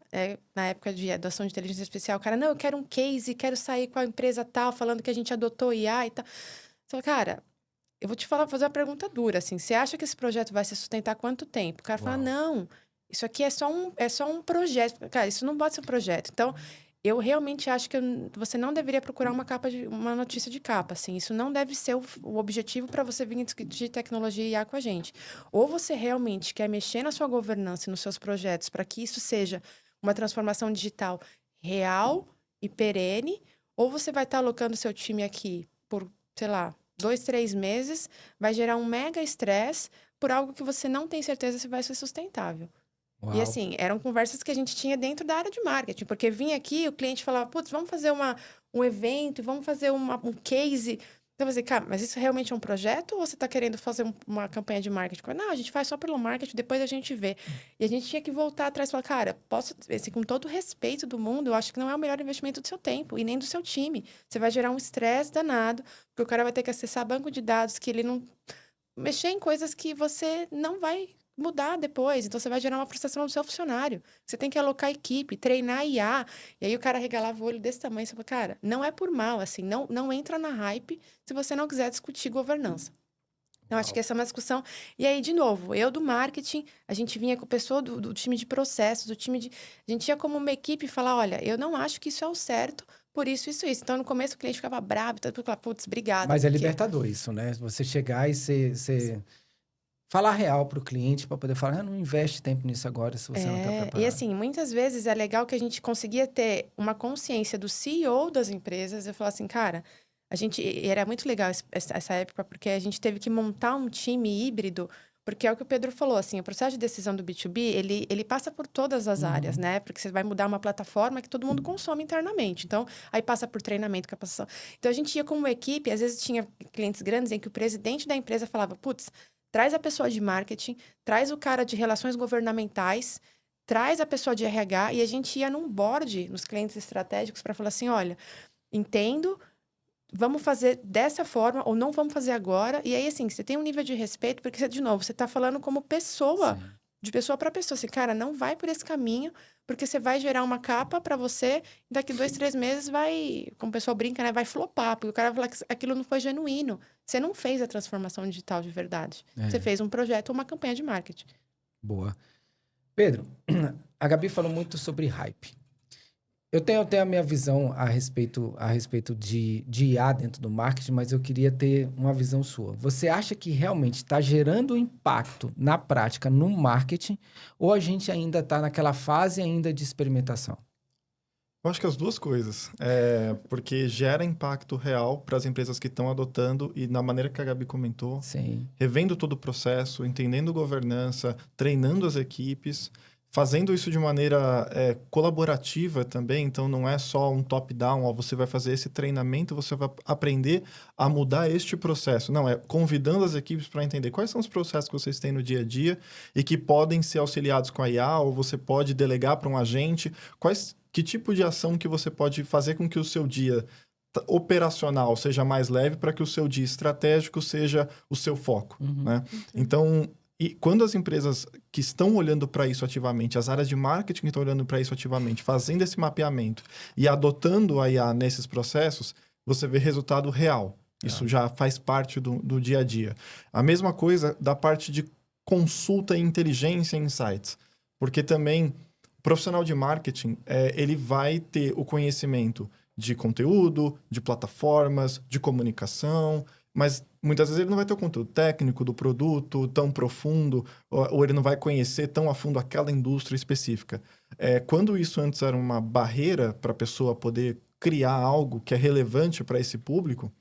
na época de adoção de inteligência artificial, o cara, não, eu quero um case, quero sair com a empresa tal, falando que a gente adotou IA e tal. Então, cara, eu vou te fazer uma pergunta dura, assim, você acha que esse projeto vai se sustentar quanto tempo? O cara fala, não, isso aqui é só um projeto. Cara, isso não pode ser um projeto. Então, eu realmente acho que você não deveria procurar uma notícia de capa, assim. Isso não deve ser o objetivo para você vir discutir tecnologia e IA com a gente. Ou você realmente quer mexer na sua governança e nos seus projetos para que isso seja uma transformação digital real e perene, ou você vai estar alocando seu time aqui por, sei lá, 2, 3 meses, vai gerar um mega estresse por algo que você não tem certeza se vai ser sustentável. Uau. E assim, eram conversas que a gente tinha dentro da área de marketing, porque vinha aqui, o cliente falava, putz, vamos fazer um evento, vamos fazer um case. Então, você, cara, mas isso realmente é um projeto ou você está querendo fazer uma campanha de marketing? Não, a gente faz só pelo marketing, depois a gente vê. E a gente tinha que voltar atrás e falar, cara, assim, com todo o respeito do mundo, eu acho que não é o melhor investimento do seu tempo e nem do seu time. Você vai gerar um estresse danado, porque o cara vai ter que acessar banco de dados que ele não... Mexer em coisas que você não vai mudar depois. Então, você vai gerar uma frustração no seu funcionário. Você tem que alocar equipe, treinar IA. E aí, o cara regalava o olho desse tamanho. Você fala, cara, não é por mal, assim. Não entra na hype se você não quiser discutir governança. Então, acho que essa é uma discussão. E aí, de novo, eu do marketing, a gente vinha com o pessoal do time de processos, do time de... A gente ia como uma equipe e falar, olha, eu não acho que isso é o certo, por isso, isso, isso. Então, no começo, o cliente ficava bravo, todo mundo falava, putz, obrigada. Mas é libertador isso, né? Você chegar e você falar real para o cliente para poder falar, não investe tempo nisso agora se você não está preparado. E assim, muitas vezes é legal que a gente conseguia ter uma consciência do CEO das empresas. Eu falar assim, cara, e era muito legal essa época, porque a gente teve que montar um time híbrido, porque é o que o Pedro falou, assim, o processo de decisão do B2B, ele passa por todas as áreas, né? Porque você vai mudar uma plataforma que todo mundo consome internamente. Então, aí passa por treinamento, capacitação. Então, a gente ia como equipe, às vezes tinha clientes grandes em que o presidente da empresa falava, putz, traz a pessoa de marketing, traz o cara de relações governamentais, traz a pessoa de RH, e a gente ia num board nos clientes estratégicos para falar assim, olha, entendo, vamos fazer dessa forma ou não vamos fazer agora. E aí, assim, você tem um nível de respeito, porque, de novo, você está falando como pessoa, Sim. de pessoa para pessoa. Assim, cara, não vai por esse caminho, porque você vai gerar uma capa para você e daqui 2, 3 meses vai, como o pessoal brinca, né? Vai flopar, porque o cara vai falar que aquilo não foi genuíno. Você não fez a transformação digital de verdade. Você fez um projeto ou uma campanha de marketing. Boa. Pedro, a Gabi falou muito sobre hype. Eu tenho a minha visão a respeito de IA dentro do marketing, mas eu queria ter uma visão sua. Você acha que realmente está gerando impacto na prática no marketing ou a gente ainda está naquela fase ainda de experimentação? Eu acho que as duas coisas. Porque gera impacto real para as empresas que estão adotando e na maneira que a Gabi comentou, Sim. revendo todo o processo, entendendo governança, treinando as equipes, fazendo isso de maneira colaborativa também. Então, não é só um top-down, você vai fazer esse treinamento, você vai aprender a mudar este processo. Não, é convidando as equipes para entender quais são os processos que vocês têm no dia a dia e que podem ser auxiliados com a IA, ou você pode delegar para um agente. Que tipo de ação que você pode fazer com que o seu dia operacional seja mais leve para que o seu dia estratégico seja o seu foco, né? Então, e quando as empresas que estão olhando para isso ativamente, as áreas de marketing que estão olhando para isso ativamente, fazendo esse mapeamento e adotando a IA nesses processos, você vê resultado real. Isso já faz parte do dia a dia. A mesma coisa da parte de consulta e inteligência e insights. Porque também o profissional de marketing, ele vai ter o conhecimento de conteúdo, de plataformas, de comunicação, mas muitas vezes ele não vai ter o conteúdo técnico do produto tão profundo, ou ele não vai conhecer tão a fundo aquela indústria específica. Quando isso antes era uma barreira para a pessoa poder criar algo que é relevante para esse público,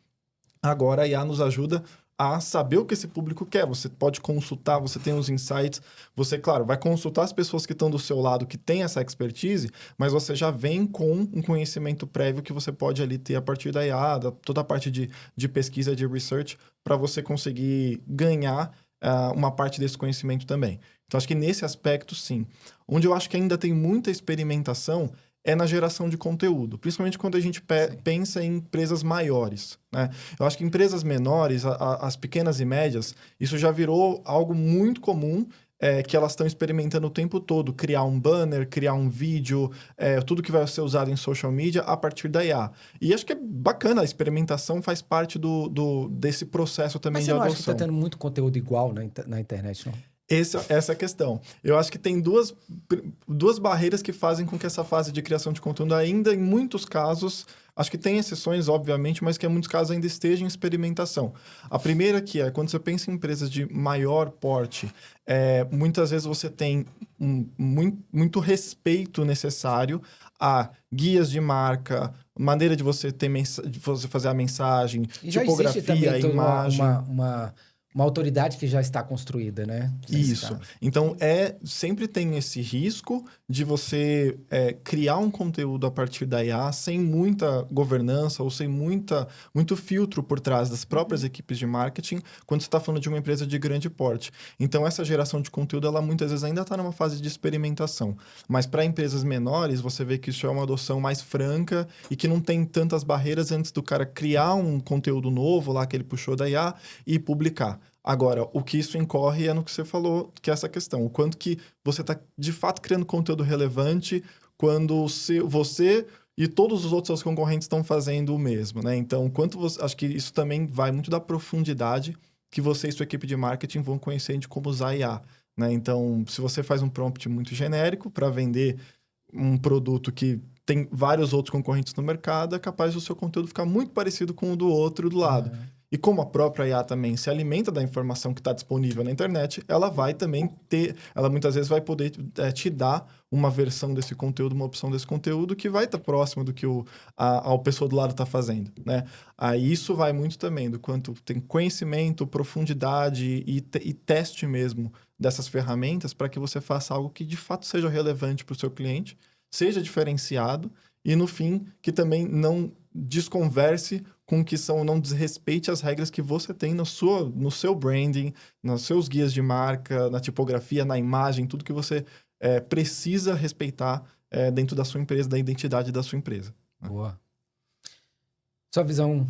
agora a IA nos ajuda a saber o que esse público quer. Você pode consultar, você tem os insights, você, claro, vai consultar as pessoas que estão do seu lado, que têm essa expertise, mas você já vem com um conhecimento prévio que você pode ali ter a partir da IA, toda a parte de pesquisa, de research, para você conseguir ganhar uma parte desse conhecimento também. Então, acho que nesse aspecto, sim. Onde eu acho que ainda tem muita experimentação é na geração de conteúdo, principalmente quando a gente pensa em empresas maiores, né? Eu acho que empresas menores, as pequenas e médias, isso já virou algo muito comum, que elas estão experimentando o tempo todo, criar um banner, criar um vídeo, tudo que vai ser usado em social media a partir da IA. E acho que é bacana, a experimentação faz parte desse processo também de adoção. Mas você não acha que está tendo muito conteúdo igual na internet, não? Essa é a questão. Eu acho que tem duas barreiras que fazem com que essa fase de criação de conteúdo ainda, em muitos casos, acho que tem exceções, obviamente, mas que em muitos casos ainda esteja em experimentação. A primeira que quando você pensa em empresas de maior porte, muitas vezes você tem muito respeito necessário a guias de marca, maneira de você de você fazer a mensagem, e já tipografia, existe também imagem. Uma autoridade que já está construída, né? Isso. Então, sempre tem esse risco de você criar um conteúdo a partir da IA sem muita governança ou sem muito filtro por trás das próprias equipes de marketing quando você está falando de uma empresa de grande porte. Então, essa geração de conteúdo, ela muitas vezes ainda está numa fase de experimentação. Mas para empresas menores, você vê que isso é uma adoção mais franca e que não tem tantas barreiras antes do cara criar um conteúdo novo lá que ele puxou da IA e publicar. Agora, o que isso incorre é no que você falou, que é essa questão. O quanto que você está, de fato, criando conteúdo relevante quando você e todos os outros seus concorrentes estão fazendo o mesmo, né? Então, acho que isso também vai muito da profundidade que você e sua equipe de marketing vão conhecer de como usar IA, né? Então, se você faz um prompt muito genérico para vender um produto que tem vários outros concorrentes no mercado, é capaz do seu conteúdo ficar muito parecido com o do outro do lado. E como a própria IA também se alimenta da informação que está disponível na internet, ela vai também ela muitas vezes vai poder te dar uma versão desse conteúdo, uma opção desse conteúdo que vai estar próximo do que a pessoa do lado está fazendo, né? Aí isso vai muito também do quanto tem conhecimento, profundidade e teste mesmo dessas ferramentas para que você faça algo que de fato seja relevante para o seu cliente, seja diferenciado e, no fim, que também não desconverse com que não desrespeite as regras que você tem no seu branding, nos seus guias de marca, na tipografia, na imagem, tudo que você precisa respeitar dentro da sua empresa, da identidade da sua empresa. Boa. Sua visão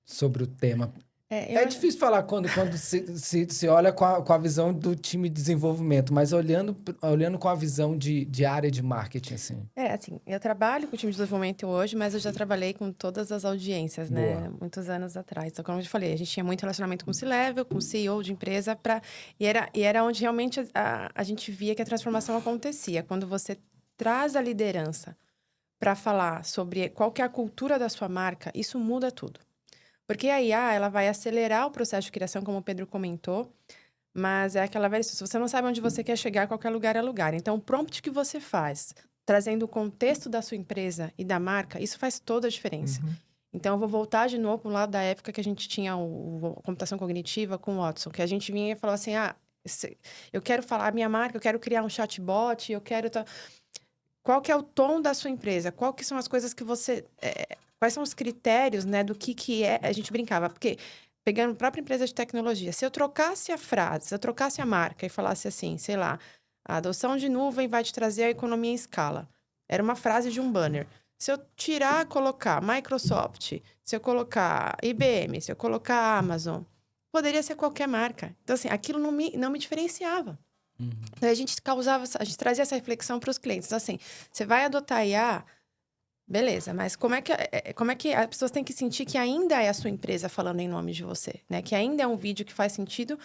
sobre o tema. É difícil falar quando se olha com a visão do time de desenvolvimento, mas olhando com a visão de área de marketing, assim. Assim, eu trabalho com o time de desenvolvimento hoje, mas eu já trabalhei com todas as audiências, né? Boa. Muitos anos atrás. Então, como eu te falei, a gente tinha muito relacionamento com o C-Level, com o CEO de empresa, e era onde realmente a gente via que a transformação acontecia. Quando você traz a liderança para falar sobre qual que é a cultura da sua marca, isso muda tudo. Porque a IA, ela vai acelerar o processo de criação, como o Pedro comentou, mas é aquela velha história, se você não sabe onde você quer chegar, qualquer lugar é lugar. Então, o prompt que você faz, trazendo o contexto da sua empresa e da marca, isso faz toda a diferença. Então, eu vou voltar de novo para o lado da época que a gente tinha a computação cognitiva com o Watson, que a gente vinha e falou assim, eu quero falar a minha marca, eu quero criar um chatbot, eu quero... Qual que é o tom da sua empresa? Qual que são as coisas que você... Quais são os critérios, né, do que é... A gente brincava, porque pegando a própria empresa de tecnologia, se eu trocasse a frase, se eu trocasse a marca e falasse assim, sei lá, a adoção de nuvem vai te trazer a economia em escala. Era uma frase de um banner. Se eu colocar Microsoft, se eu colocar IBM, se eu colocar Amazon, poderia ser qualquer marca. Então, assim, aquilo não me diferenciava. Então, a gente trazia essa reflexão para os clientes. Então, assim, você vai adotar IA... Beleza, mas como é que as pessoas têm que sentir que ainda é a sua empresa falando em nome de você, né? Que ainda é um vídeo que faz sentido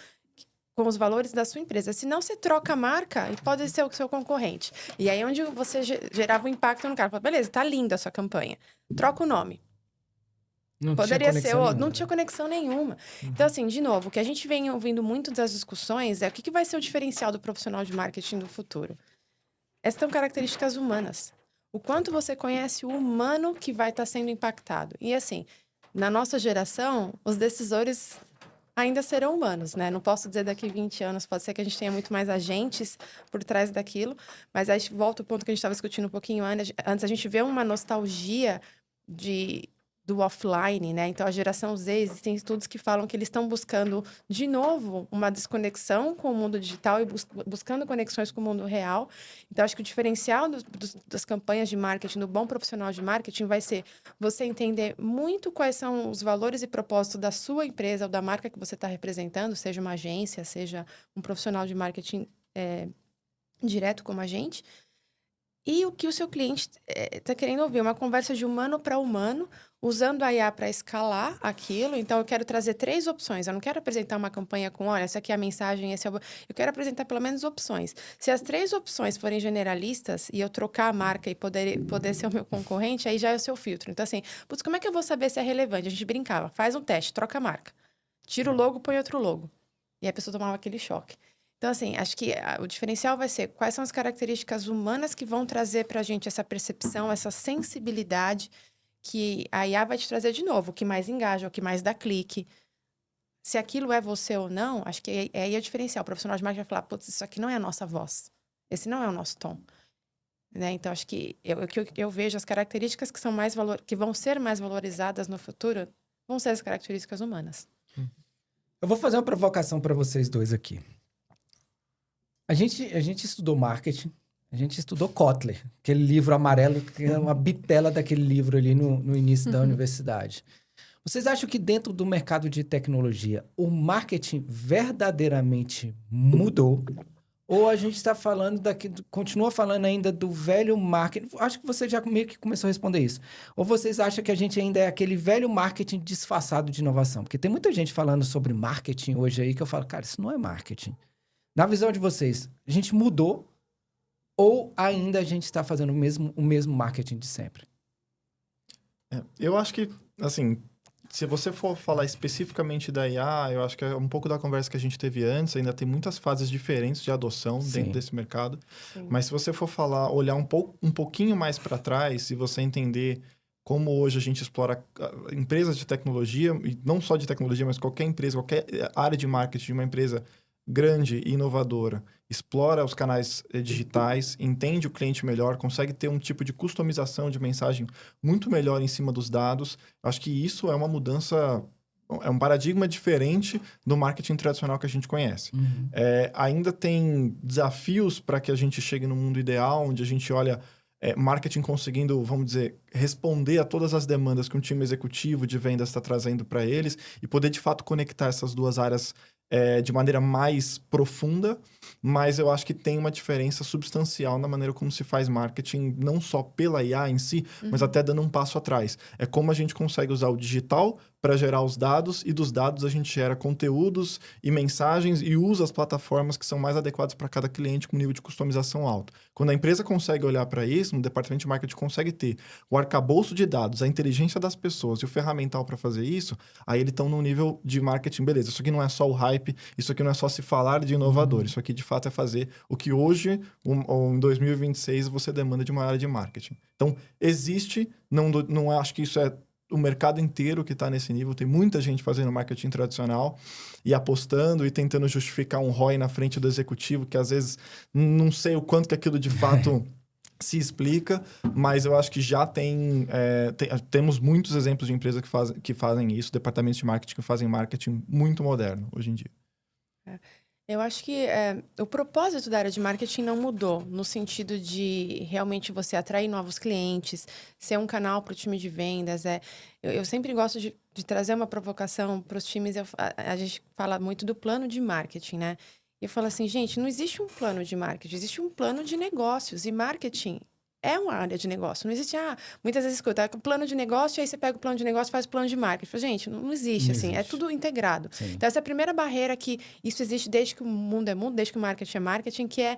com os valores da sua empresa. Senão você troca a marca e pode ser o seu concorrente. E aí onde você gerava um impacto no cara. Fala, beleza, tá linda a sua campanha. Troca o nome. Não tinha Poderia ser conexão outro. nenhuma, Não tinha né? conexão nenhuma. Então, assim, de novo, o que a gente vem ouvindo muito das discussões é o que vai ser o diferencial do profissional de marketing do futuro. Essas são características humanas. O quanto você conhece o humano que vai estar sendo impactado. E assim, na nossa geração, os decisores ainda serão humanos, né? Não posso dizer daqui 20 anos, pode ser que a gente tenha muito mais agentes por trás daquilo, mas aí volta ao ponto que a gente estava discutindo um pouquinho antes, a gente vê uma nostalgia do offline, né? Então, a geração Z, existem estudos que falam que eles estão buscando, de novo, uma desconexão com o mundo digital e buscando conexões com o mundo real. Então, acho que o diferencial das campanhas de marketing, do bom profissional de marketing, vai ser você entender muito quais são os valores e propósitos da sua empresa ou da marca que você está representando, seja uma agência, seja um profissional de marketing direto como a gente. E o que o seu cliente está querendo ouvir, uma conversa de humano para humano, usando a IA para escalar aquilo. Então, eu quero trazer 3 opções. Eu não quero apresentar uma campanha com, olha, essa aqui é a mensagem, esse é o... Eu quero apresentar pelo menos opções. Se as 3 opções forem generalistas e eu trocar a marca e poder ser o meu concorrente, aí já é o seu filtro. Então, assim, putz, como é que eu vou saber se é relevante? A gente brincava, faz um teste, troca a marca. Tira o logo, põe outro logo. E a pessoa tomava aquele choque. Então, assim, acho que o diferencial vai ser quais são as características humanas que vão trazer para a gente essa percepção, essa sensibilidade que a IA vai te trazer de novo, o que mais engaja, o que mais dá clique. Se aquilo é você ou não, acho que aí é o diferencial. O profissional de marketing vai falar, putz, isso aqui não é a nossa voz. Esse não é o nosso tom. Né? Então, acho que eu vejo as características que são que vão ser mais valorizadas no futuro vão ser as características humanas. Eu vou fazer uma provocação para vocês dois aqui. A gente estudou marketing, a gente estudou Kotler, aquele livro amarelo, que é uma bitela daquele livro ali no início da universidade. Vocês acham que dentro do mercado de tecnologia, o marketing verdadeiramente mudou? Ou a gente está falando continua falando ainda do velho marketing? Acho que você já meio que começou a responder isso. Ou vocês acham que a gente ainda é aquele velho marketing disfarçado de inovação? Porque tem muita gente falando sobre marketing hoje aí que eu falo, cara, isso não é marketing. Na visão de vocês, a gente mudou ou ainda a gente está fazendo o mesmo marketing de sempre? Eu acho que, assim, se você for falar especificamente da IA, eu acho que é um pouco da conversa que a gente teve antes, ainda tem muitas fases diferentes de adoção dentro desse mercado. Sim. Mas se você for olhar um pouquinho mais para trás, e você entender como hoje a gente explora empresas de tecnologia, e não só de tecnologia, mas qualquer empresa, qualquer área de marketing de uma empresa grande e inovadora, explora os canais digitais, entende o cliente melhor, consegue ter um tipo de customização de mensagem muito melhor em cima dos dados. Acho que isso é uma mudança, é um paradigma diferente do marketing tradicional que a gente conhece. Ainda tem desafios para que a gente chegue no mundo ideal, onde a gente olha marketing conseguindo, vamos dizer, responder a todas as demandas que um time executivo de vendas está trazendo para eles e poder, de fato, conectar essas duas áreas de maneira mais profunda, mas eu acho que tem uma diferença substancial na maneira como se faz marketing, não só pela IA em si, mas até dando um passo atrás. É como a gente consegue usar o digital para gerar os dados, e dos dados a gente gera conteúdos e mensagens e usa as plataformas que são mais adequadas para cada cliente com nível de customização alto. Quando a empresa consegue olhar para isso, no departamento de marketing consegue ter o arcabouço de dados, a inteligência das pessoas e o ferramental para fazer isso, aí eles estão num nível de marketing, beleza, isso aqui não é só o hype, isso aqui não é só se falar de inovador, isso aqui de fato é fazer o que hoje, ou em 2026, você demanda de uma área de marketing. Então, existe, não acho que isso é o mercado inteiro que está nesse nível, tem muita gente fazendo marketing tradicional e apostando e tentando justificar um ROI na frente do executivo, que às vezes não sei o quanto que aquilo de fato se explica, mas eu acho que já temos muitos exemplos de empresas que fazem isso, departamentos de marketing que fazem marketing muito moderno hoje em dia. Eu acho que o propósito da área de marketing não mudou, no sentido de realmente você atrair novos clientes, ser um canal para o time de vendas. Eu sempre gosto de trazer uma provocação para os times. A gente fala muito do plano de marketing, né? E eu falo assim, gente, não existe um plano de marketing, existe um plano de negócios. E marketing é uma área de negócio. Não existe, muitas vezes escuta, plano de negócio, e aí você pega o plano de negócio e faz o plano de marketing. Gente, não existe, Não assim, é existe. tudo integrado. Sim. Então, essa é a primeira barreira que isso existe desde que o mundo é mundo, desde que o marketing é marketing, que é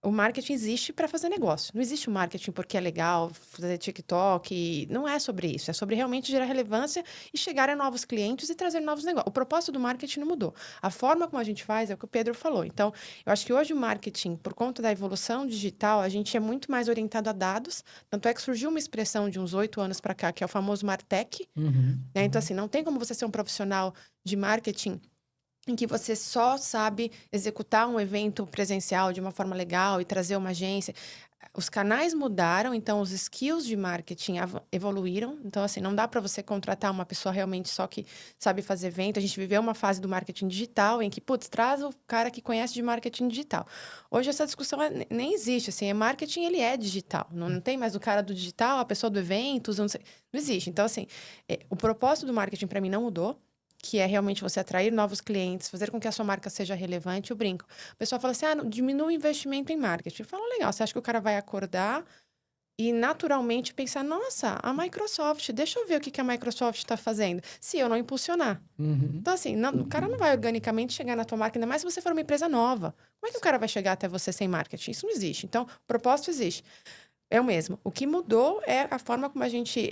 o marketing existe para fazer negócio. Não existe o marketing porque é legal fazer TikTok. Não é sobre isso. É sobre realmente gerar relevância e chegar a novos clientes e trazer novos negócios. O propósito do marketing não mudou. A forma como a gente faz é o que o Pedro falou. Então, eu acho que hoje o marketing, por conta da evolução digital, a gente é muito mais orientado a dados. Tanto é que surgiu uma expressão de uns 8 anos para cá, que é o famoso MarTech. Né? Então, assim, não tem como você ser um profissional de marketing em que você só sabe executar um evento presencial de uma forma legal e trazer uma agência. Os canais mudaram, então os skills de marketing evoluíram. Então, assim, não dá para você contratar uma pessoa realmente só que sabe fazer evento. A gente viveu uma fase do marketing digital em que, putz, traz o cara que conhece de marketing digital. Hoje essa discussão nem existe, assim, marketing, ele é digital. Não tem mais o cara do digital, a pessoa do eventos, não existe. Então, assim, o propósito do marketing para mim não mudou, que é realmente você atrair novos clientes, fazer com que a sua marca seja relevante. Eu brinco. O pessoal fala assim, diminui o investimento em marketing. Eu falo, legal, você acha que o cara vai acordar e naturalmente pensar, nossa, a Microsoft, deixa eu ver o que a Microsoft está fazendo, se eu não impulsionar. Então, assim, o cara não vai organicamente chegar na tua marca, ainda mais se você for uma empresa nova. Como é que o cara vai chegar até você sem marketing? Isso não existe. Então, o propósito existe. É o mesmo. O que mudou é a forma como a gente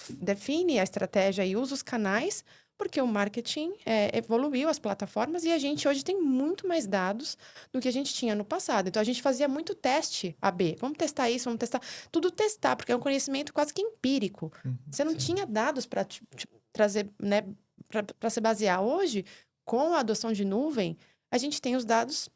define a estratégia e usa os canais, porque o marketing evoluiu, as plataformas, e a gente hoje tem muito mais dados do que a gente tinha no passado. Então, a gente fazia muito teste AB. Vamos testar isso, vamos testar. Tudo testar, porque é um conhecimento quase que empírico. Você não tinha dados para trazer, né, para se basear. Hoje, com a adoção de nuvem, a gente tem os dados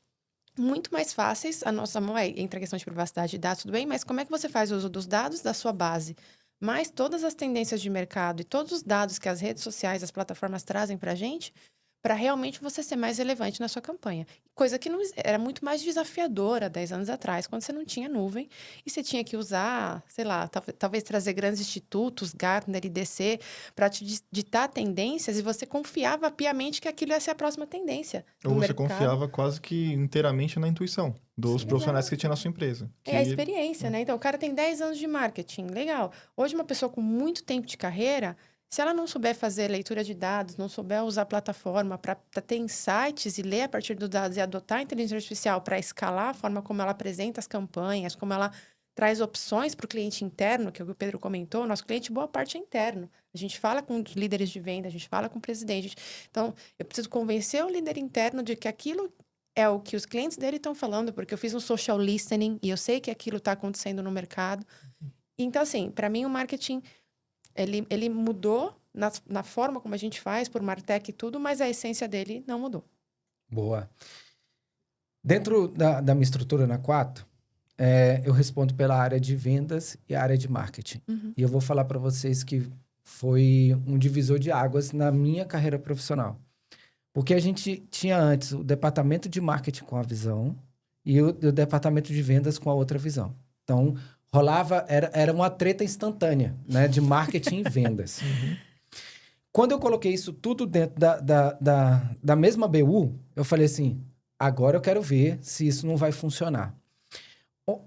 muito mais fáceis. A nossa mão entra a questão de privacidade de dados, tudo bem, mas como é que você faz o uso dos dados da sua base? Mas todas as tendências de mercado e todos os dados que as redes sociais, as plataformas trazem para a gente, para realmente você ser mais relevante na sua campanha. Coisa que não, era muito mais desafiadora 10 anos atrás, quando você não tinha nuvem e você tinha que usar, sei lá, talvez trazer grandes institutos, Gartner, IDC, para te ditar tendências, e você confiava piamente que aquilo ia ser a próxima tendência do Ou você mercado. confiava quase que inteiramente na intuição dos profissionais que tinha na sua empresa. É a experiência, né? Então, o cara tem 10 anos de marketing, legal. Hoje, uma pessoa com muito tempo de carreira, se ela não souber fazer leitura de dados, não souber usar a plataforma para ter insights e ler a partir dos dados e adotar a inteligência artificial para escalar a forma como ela apresenta as campanhas, como ela traz opções para o cliente interno, que é o que o Pedro comentou, nosso cliente, boa parte é interno. A gente fala com os líderes de venda, a gente fala com o presidente. Então, eu preciso convencer o líder interno de que aquilo é o que os clientes dele estão falando, porque eu fiz um social listening e eu sei que aquilo está acontecendo no mercado. Então, assim, para mim o marketing, ele mudou na forma como a gente faz, por Martech e tudo, mas a essência dele não mudou. Boa. Dentro da minha estrutura na Quatro, eu respondo pela área de vendas e a área de marketing. E eu vou falar para vocês que foi um divisor de águas na minha carreira profissional. Porque a gente tinha antes o departamento de marketing com a visão e o departamento de vendas com a outra visão. Então, era uma treta instantânea, né? De marketing e vendas. Quando eu coloquei isso tudo dentro da mesma BU, eu falei assim, agora eu quero ver se isso não vai funcionar.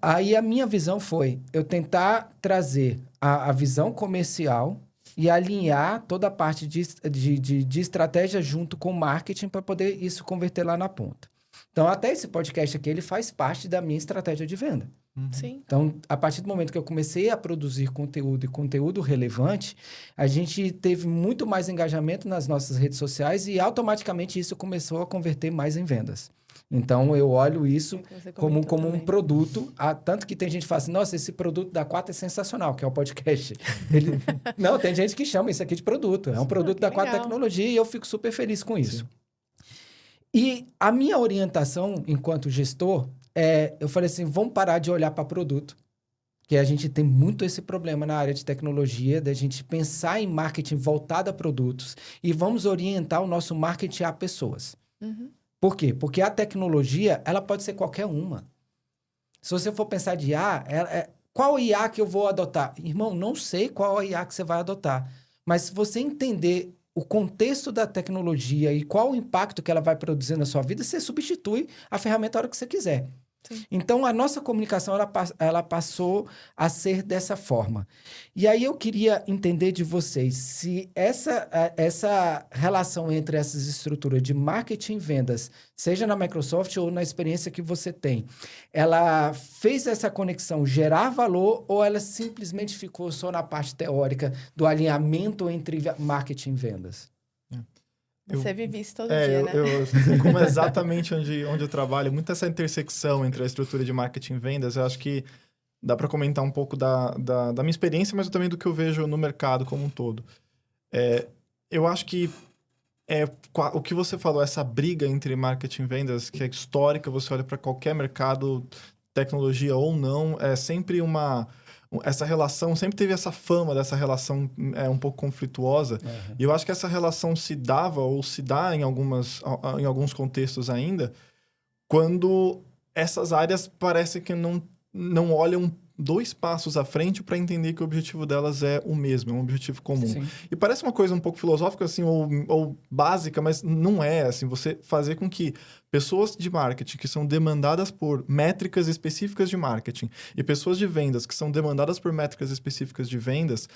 Aí a minha visão foi eu tentar trazer a visão comercial e alinhar toda a parte de estratégia junto com o marketing para poder isso converter lá na ponta. Então, até esse podcast aqui, ele faz parte da minha estratégia de venda. Sim. Então, a partir do momento que eu comecei a produzir conteúdo e conteúdo relevante, a gente teve muito mais engajamento nas nossas redes sociais e automaticamente isso começou a converter mais em vendas. Então, eu olho isso como um produto, tanto que tem gente que fala assim, nossa, esse produto da Quatro é sensacional, que é o podcast. Não, tem gente que chama isso aqui de produto, é um produto da Quatro Tecnologia e eu fico super feliz com isso. Sim. E a minha orientação enquanto gestor eu falei assim, vamos parar de olhar para produto, que a gente tem muito esse problema na área de tecnologia, da gente pensar em marketing voltado a produtos e vamos orientar o nosso marketing a pessoas. Por quê? Porque a tecnologia, ela pode ser qualquer uma. Se você for pensar de IA, qual IA que eu vou adotar? Irmão, não sei qual IA que você vai adotar. Mas se você entender o contexto da tecnologia e qual o impacto que ela vai produzir na sua vida, você substitui a ferramenta a hora que você quiser. Então, a nossa comunicação, ela passou a ser dessa forma. E aí eu queria entender de vocês se essa relação entre essas estruturas de marketing e vendas, seja na Microsoft ou na experiência que você tem, ela fez essa conexão gerar valor ou ela simplesmente ficou só na parte teórica do alinhamento entre marketing e vendas? Você vive isso todo dia, né? Como é exatamente onde eu trabalho, muito essa intersecção entre a estrutura de marketing e vendas, eu acho que dá para comentar um pouco da minha experiência, mas também do que eu vejo no mercado como um todo. Eu acho que o que você falou, essa briga entre marketing e vendas, que é histórica, você olha para qualquer mercado, tecnologia ou não, é sempre essa relação, sempre teve essa fama dessa relação um pouco conflituosa. Uhum. E eu acho que essa relação se dava ou se dá em alguns contextos ainda, quando essas áreas parecem que não olham 2 passos à frente para entender que o objetivo delas é o mesmo, é um objetivo comum. Sim. E parece uma coisa um pouco filosófica, assim, ou básica, mas não é, assim, você fazer com que pessoas de marketing que são demandadas por métricas específicas de marketing e pessoas de vendas que são demandadas por métricas específicas de vendas,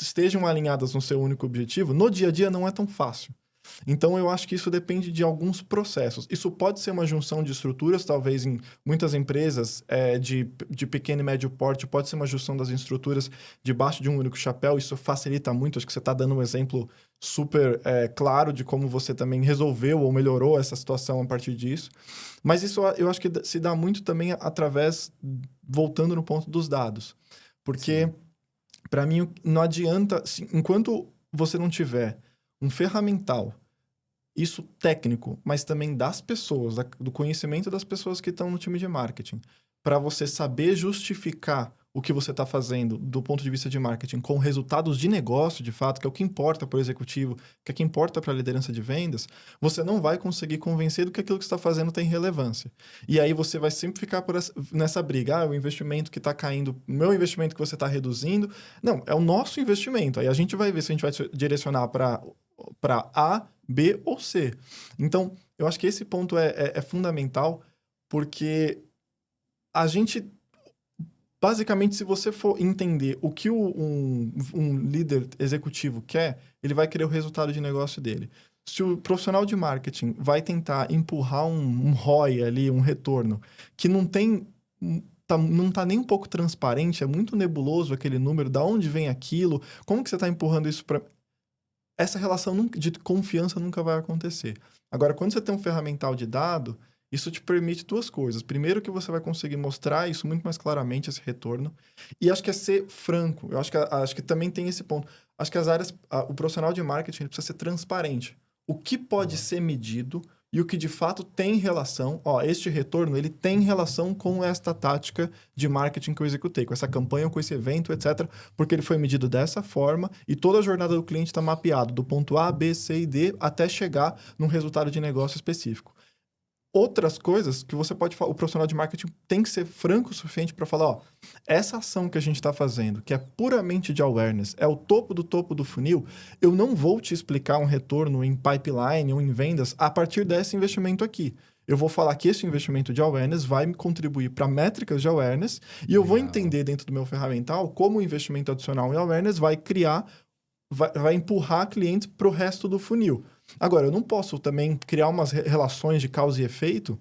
estejam alinhadas no seu único objetivo, no dia a dia não é tão fácil. Então, eu acho que isso depende de alguns processos. Isso pode ser uma junção de estruturas, talvez em muitas empresas de pequeno e médio porte, pode ser uma junção das estruturas debaixo de um único chapéu. Isso facilita muito. Acho que você está dando um exemplo super claro de como você também resolveu ou melhorou essa situação a partir disso. Mas isso eu acho que se dá muito também voltando no ponto dos dados. Porque, para mim, não adianta... Enquanto você não tiver um ferramental, isso técnico, mas também das pessoas, do conhecimento das pessoas que estão no time de marketing, para você saber justificar o que você está fazendo do ponto de vista de marketing com resultados de negócio, de fato, que é o que importa para o executivo, que é o que importa para a liderança de vendas, você não vai conseguir convencer do que aquilo que você está fazendo tem relevância. E aí você vai sempre ficar nessa briga. O investimento que está caindo, o meu investimento que você está reduzindo. Não, é o nosso investimento. Aí a gente vai ver se a gente vai direcionar para A, B ou C. Então, eu acho que esse ponto é fundamental, porque a gente... Basicamente, se você for entender o que um líder executivo quer, ele vai querer o resultado de negócio dele. Se o profissional de marketing vai tentar empurrar um ROI ali, um retorno, que não está nem um pouco transparente, é muito nebuloso aquele número, de onde vem aquilo, como que você está empurrando isso para... Essa relação de confiança nunca vai acontecer. Agora, quando você tem um ferramental de dado, isso te permite 2 coisas. Primeiro, que você vai conseguir mostrar isso muito mais claramente, esse retorno. E acho que é ser franco. Eu acho que também tem esse ponto. Acho que o profissional de marketing ele precisa ser transparente. O que pode ser medido e o que de fato tem relação. Este retorno, ele tem relação com esta tática de marketing que eu executei, com essa campanha, com esse evento, etc. Porque ele foi medido dessa forma e toda a jornada do cliente está mapeado do ponto A, B, C e D até chegar num resultado de negócio específico. Outras coisas que você pode falar, o profissional de marketing tem que ser franco o suficiente para falar, essa ação que a gente está fazendo, que é puramente de awareness, é o topo do funil, eu não vou te explicar um retorno em pipeline ou em vendas a partir desse investimento aqui. Eu vou falar que esse investimento de awareness vai me contribuir para métricas de awareness e eu vou entender dentro do meu ferramental como o investimento adicional em awareness vai empurrar clientes para o resto do funil. Agora, eu não posso também criar umas relações de causa e efeito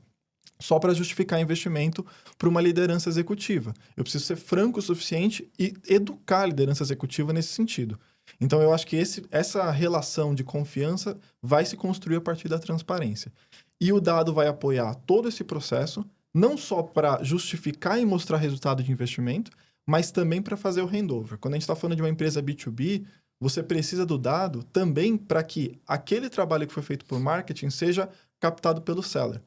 só para justificar investimento para uma liderança executiva. Eu preciso ser franco o suficiente e educar a liderança executiva nesse sentido. Então, eu acho que essa relação de confiança vai se construir a partir da transparência. E o dado vai apoiar todo esse processo, não só para justificar e mostrar resultado de investimento, mas também para fazer o handover. Quando a gente está falando de uma empresa B2B, você precisa do dado também para que aquele trabalho que foi feito por marketing seja captado pelo seller.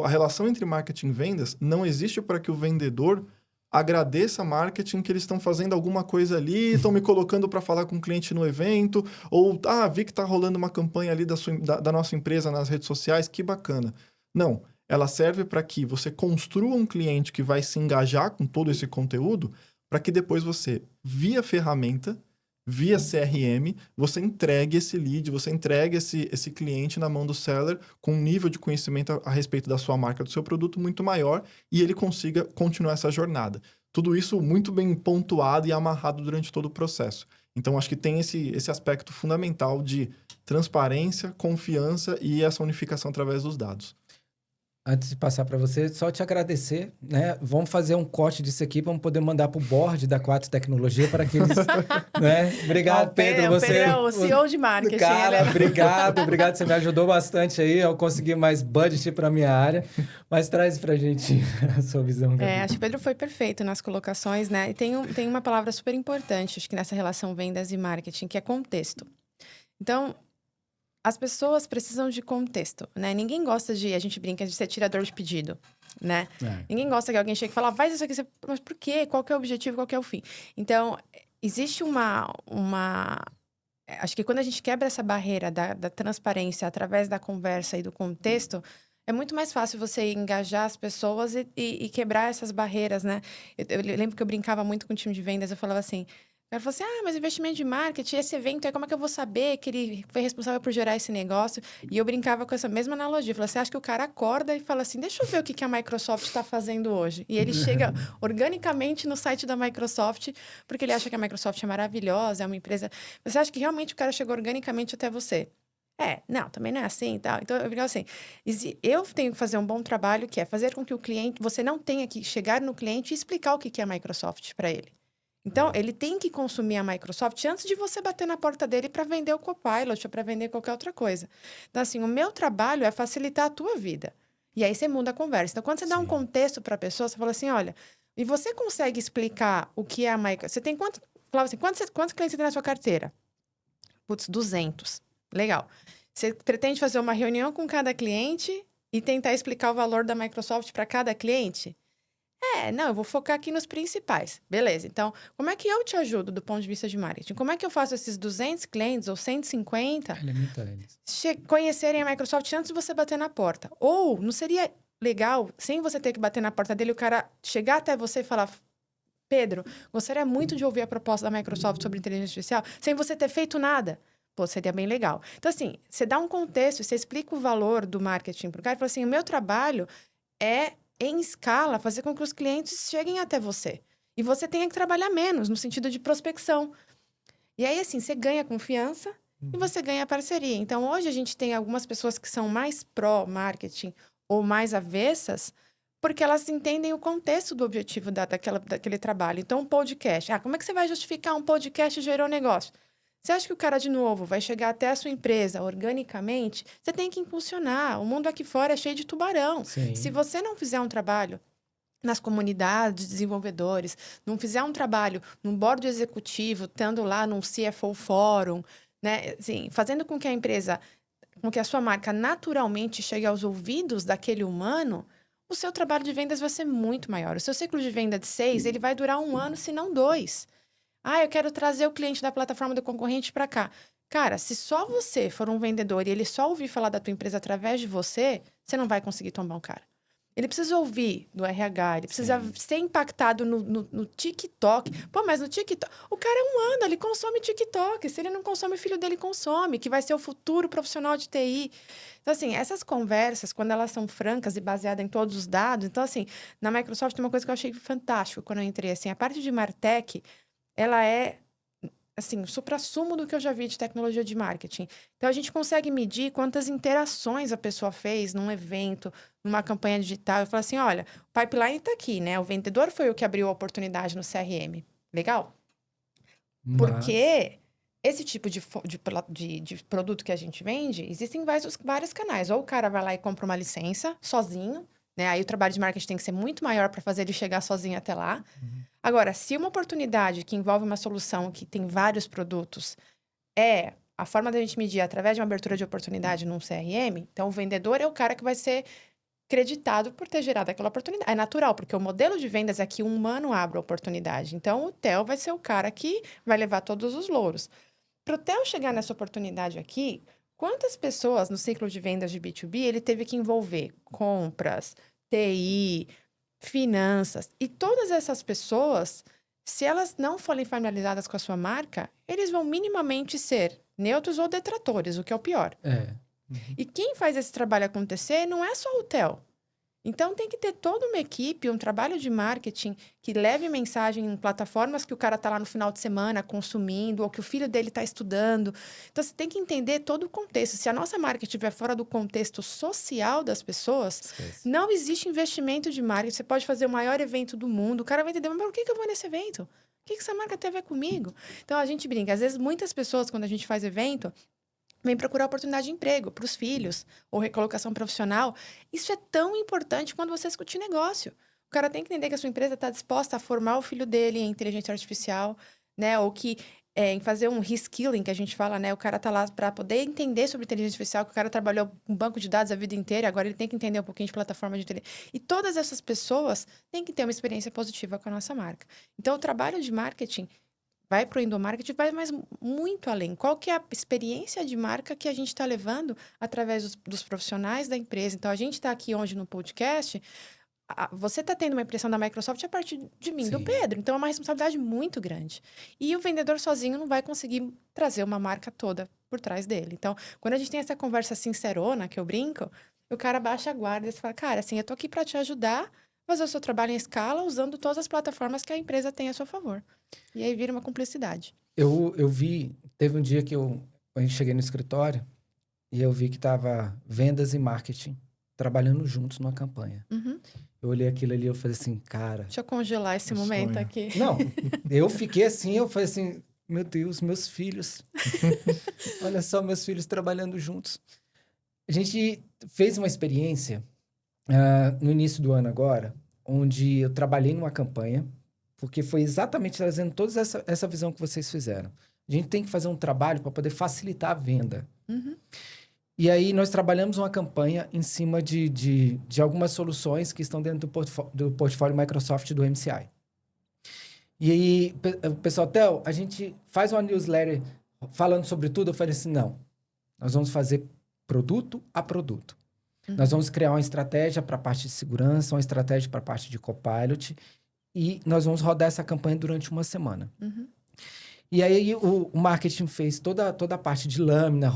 A relação entre marketing e vendas não existe para que o vendedor agradeça marketing que eles estão fazendo alguma coisa ali, estão me colocando para falar com o cliente no evento, ou vi que está rolando uma campanha ali da nossa empresa nas redes sociais, que bacana. Não, ela serve para que você construa um cliente que vai se engajar com todo esse conteúdo, para que depois você, via ferramenta, via CRM, você entregue esse lead, você entregue esse cliente na mão do seller com um nível de conhecimento a respeito da sua marca, do seu produto muito maior e ele consiga continuar essa jornada. Tudo isso muito bem pontuado e amarrado durante todo o processo. Então, acho que tem esse aspecto fundamental de transparência, confiança e essa unificação através dos dados. Antes de passar para você, só te agradecer, né? Vamos fazer um corte disso aqui para poder mandar para o board da 4 Tecnologia para que eles, né? Obrigado, Pedro. O Pedro é o CEO de marketing. Cara, obrigado. Você me ajudou bastante aí. Eu consegui mais budget para minha área. Mas traz para a gente a sua visão. Acho que o Pedro foi perfeito nas colocações, né? E tem uma palavra super importante, acho que nessa relação vendas e marketing, que é contexto. Então, as pessoas precisam de contexto, né? Ninguém gosta a gente brinca de ser tirador de pedido, né? Ninguém gosta que alguém chegue e fale, faz isso aqui, mas por quê? Qual que é o objetivo? Qual que é o fim? Então, existe acho que quando a gente quebra essa barreira da transparência através da conversa e do contexto, é muito mais fácil você engajar as pessoas e quebrar essas barreiras, né? Eu lembro que eu brincava muito com o time de vendas, eu falava assim... O cara falou assim, mas investimento de marketing, esse evento, como é que eu vou saber que ele foi responsável por gerar esse negócio? E eu brincava com essa mesma analogia. Eu falei, você acha que o cara acorda e fala assim, deixa eu ver o que a Microsoft está fazendo hoje. E ele chega organicamente no site da Microsoft, porque ele acha que a Microsoft é maravilhosa, é uma empresa... Você acha que realmente o cara chegou organicamente até você? Não, também não é assim e tal. Então, eu brincava assim, eu tenho que fazer um bom trabalho, que é fazer com que o cliente... Você não tenha que chegar no cliente e explicar o que é a Microsoft para ele. Então, ele tem que consumir a Microsoft antes de você bater na porta dele para vender o Copilot ou para vender qualquer outra coisa. Então, assim, o meu trabalho é facilitar a tua vida. E aí você muda a conversa. Então, quando você dá um contexto para a pessoa, você fala assim, olha, e você consegue explicar o que é a Microsoft? Você tem quantos clientes você tem na sua carteira? Putz, 200. Legal. Você pretende fazer uma reunião com cada cliente e tentar explicar o valor da Microsoft para cada cliente? Não, eu vou focar aqui nos principais. Beleza, então, como é que eu te ajudo do ponto de vista de marketing? Como é que eu faço esses 200 clientes ou 150 conhecerem a Microsoft antes de você bater na porta? Ou, não seria legal, sem você ter que bater na porta dele, o cara chegar até você e falar, Pedro, gostaria muito de ouvir a proposta da Microsoft sobre inteligência artificial, sem você ter feito nada. Pô, seria bem legal. Então, assim, você dá um contexto, você explica o valor do marketing pro cara e fala assim, o meu trabalho é em escala, fazer com que os clientes cheguem até você. E você tenha que trabalhar menos, no sentido de prospecção. E aí, assim, você ganha confiança e você ganha parceria. Então, hoje a gente tem algumas pessoas que são mais pró-marketing ou mais avessas, porque elas entendem o contexto do objetivo daquele trabalho. Então, um podcast. Como é que você vai justificar um podcast gerou negócio? Você acha que o cara, de novo, vai chegar até a sua empresa organicamente? Você tem que impulsionar. O mundo aqui fora é cheio de tubarão. Sim. Se você não fizer um trabalho nas comunidades de desenvolvedores, não fizer um trabalho num board executivo, estando lá num CFO Fórum, né? Assim, fazendo com que a empresa, com que a sua marca naturalmente chegue aos ouvidos daquele humano, o seu trabalho de vendas vai ser muito maior. O seu ciclo de venda de 6, ele vai durar 1 ano, se não 2. Eu quero trazer o cliente da plataforma do concorrente para cá. Cara, se só você for um vendedor e ele só ouvir falar da tua empresa através de você, você não vai conseguir tomar um cara. Ele precisa ouvir do RH, ele precisa ser impactado no TikTok. Pô, mas no TikTok... O cara é um ano, ele consome TikTok. Se ele não consome, o filho dele consome, que vai ser o futuro profissional de TI. Então, assim, essas conversas, quando elas são francas e baseadas em todos os dados... Então, assim, na Microsoft tem uma coisa que eu achei fantástico quando eu entrei. Assim, a parte de MarTech, ela é, assim, o suprassumo do que eu já vi de tecnologia de marketing. Então, a gente consegue medir quantas interações a pessoa fez num evento, numa campanha digital. Eu falo assim, olha, o pipeline está aqui, né? O vendedor foi o que abriu a oportunidade no CRM. Legal? Porque esse tipo de produto que a gente vende, existem vários canais. Ou o cara vai lá e compra uma licença sozinho, né? Aí o trabalho de marketing tem que ser muito maior para fazer ele chegar sozinho até lá. Agora, se uma oportunidade que envolve uma solução que tem vários produtos é a forma da gente medir através de uma abertura de oportunidade num CRM, então o vendedor é o cara que vai ser creditado por ter gerado aquela oportunidade. É natural, porque o modelo de vendas é que um humano abre a oportunidade. Então, o Theo vai ser o cara que vai levar todos os louros. Para o Theo chegar nessa oportunidade aqui, quantas pessoas no ciclo de vendas de B2B ele teve que envolver? Compras, TI, finanças. E todas essas pessoas, Se elas não forem familiarizadas com a sua marca, eles vão minimamente ser neutros ou detratores, o que é o pior. E quem faz esse trabalho acontecer não é só o hotel. Então, tem que ter toda uma equipe, um trabalho de marketing que leve mensagem em plataformas que o cara está lá no final de semana consumindo, ou que o filho dele está estudando. Então, você tem que entender todo o contexto. Se a nossa marca estiver fora do contexto social das pessoas, Esquece. não existe investimento de marketing. Você pode fazer o maior evento do mundo, o cara vai entender, mas por que eu vou nesse evento? O que essa marca tem a ver comigo? Então, a gente brinca. Às vezes, muitas pessoas, quando a gente faz evento, vem procurar oportunidade de emprego para os filhos, ou recolocação profissional. Isso é tão importante quando você discutir negócio. O cara tem que entender que a sua empresa está disposta a formar o filho dele em inteligência artificial, né? Ou que em fazer um reskilling, que a gente fala, né? O cara tá lá para poder entender sobre inteligência artificial, que o cara trabalhou com banco de dados a vida inteira, agora ele tem que entender um pouquinho de plataforma de inteligência. E todas essas pessoas têm que ter uma experiência positiva com a nossa marca. Então, o trabalho de marketing vai para o endomarketing, vai mais muito além. Qual que é a experiência de marca que a gente está levando através dos profissionais da empresa? Então, a gente está aqui hoje no podcast, você está tendo uma impressão da Microsoft a partir de mim, do Sim. Pedro. Então, é uma responsabilidade muito grande. E o vendedor sozinho não vai conseguir trazer uma marca toda por trás dele. Então, quando a gente tem essa conversa sincerona, que eu brinco, o cara baixa a guarda e fala, cara, assim, eu tô aqui para te ajudar a fazer o seu trabalho em escala, usando todas as plataformas que a empresa tem a seu favor. E aí vira uma cumplicidade. Eu vi, teve um dia que eu cheguei no escritório e eu vi que tava vendas e marketing trabalhando juntos numa campanha. Uhum. Eu olhei aquilo ali e eu falei assim, cara... Deixa eu congelar esse Um momento sonho. aqui. Não, eu fiquei assim, eu falei assim, meu Deus, meus filhos. Olha só, meus filhos trabalhando juntos. A gente fez uma experiência no início do ano agora, onde eu trabalhei numa campanha, porque foi exatamente trazendo toda essa visão que vocês fizeram. A gente tem que fazer um trabalho para poder facilitar a venda. Uhum. E aí nós trabalhamos uma campanha em cima de algumas soluções que estão dentro do portfólio Microsoft do MCI. E aí, o pessoal, Theo, a gente faz uma newsletter falando sobre tudo. Eu falei assim, não, nós vamos fazer produto a produto. Uhum. Nós vamos criar uma estratégia para a parte de segurança, uma estratégia para a parte de Copilot, e nós vamos rodar essa campanha durante uma semana. Uhum. E aí o marketing fez toda a parte de lâmina,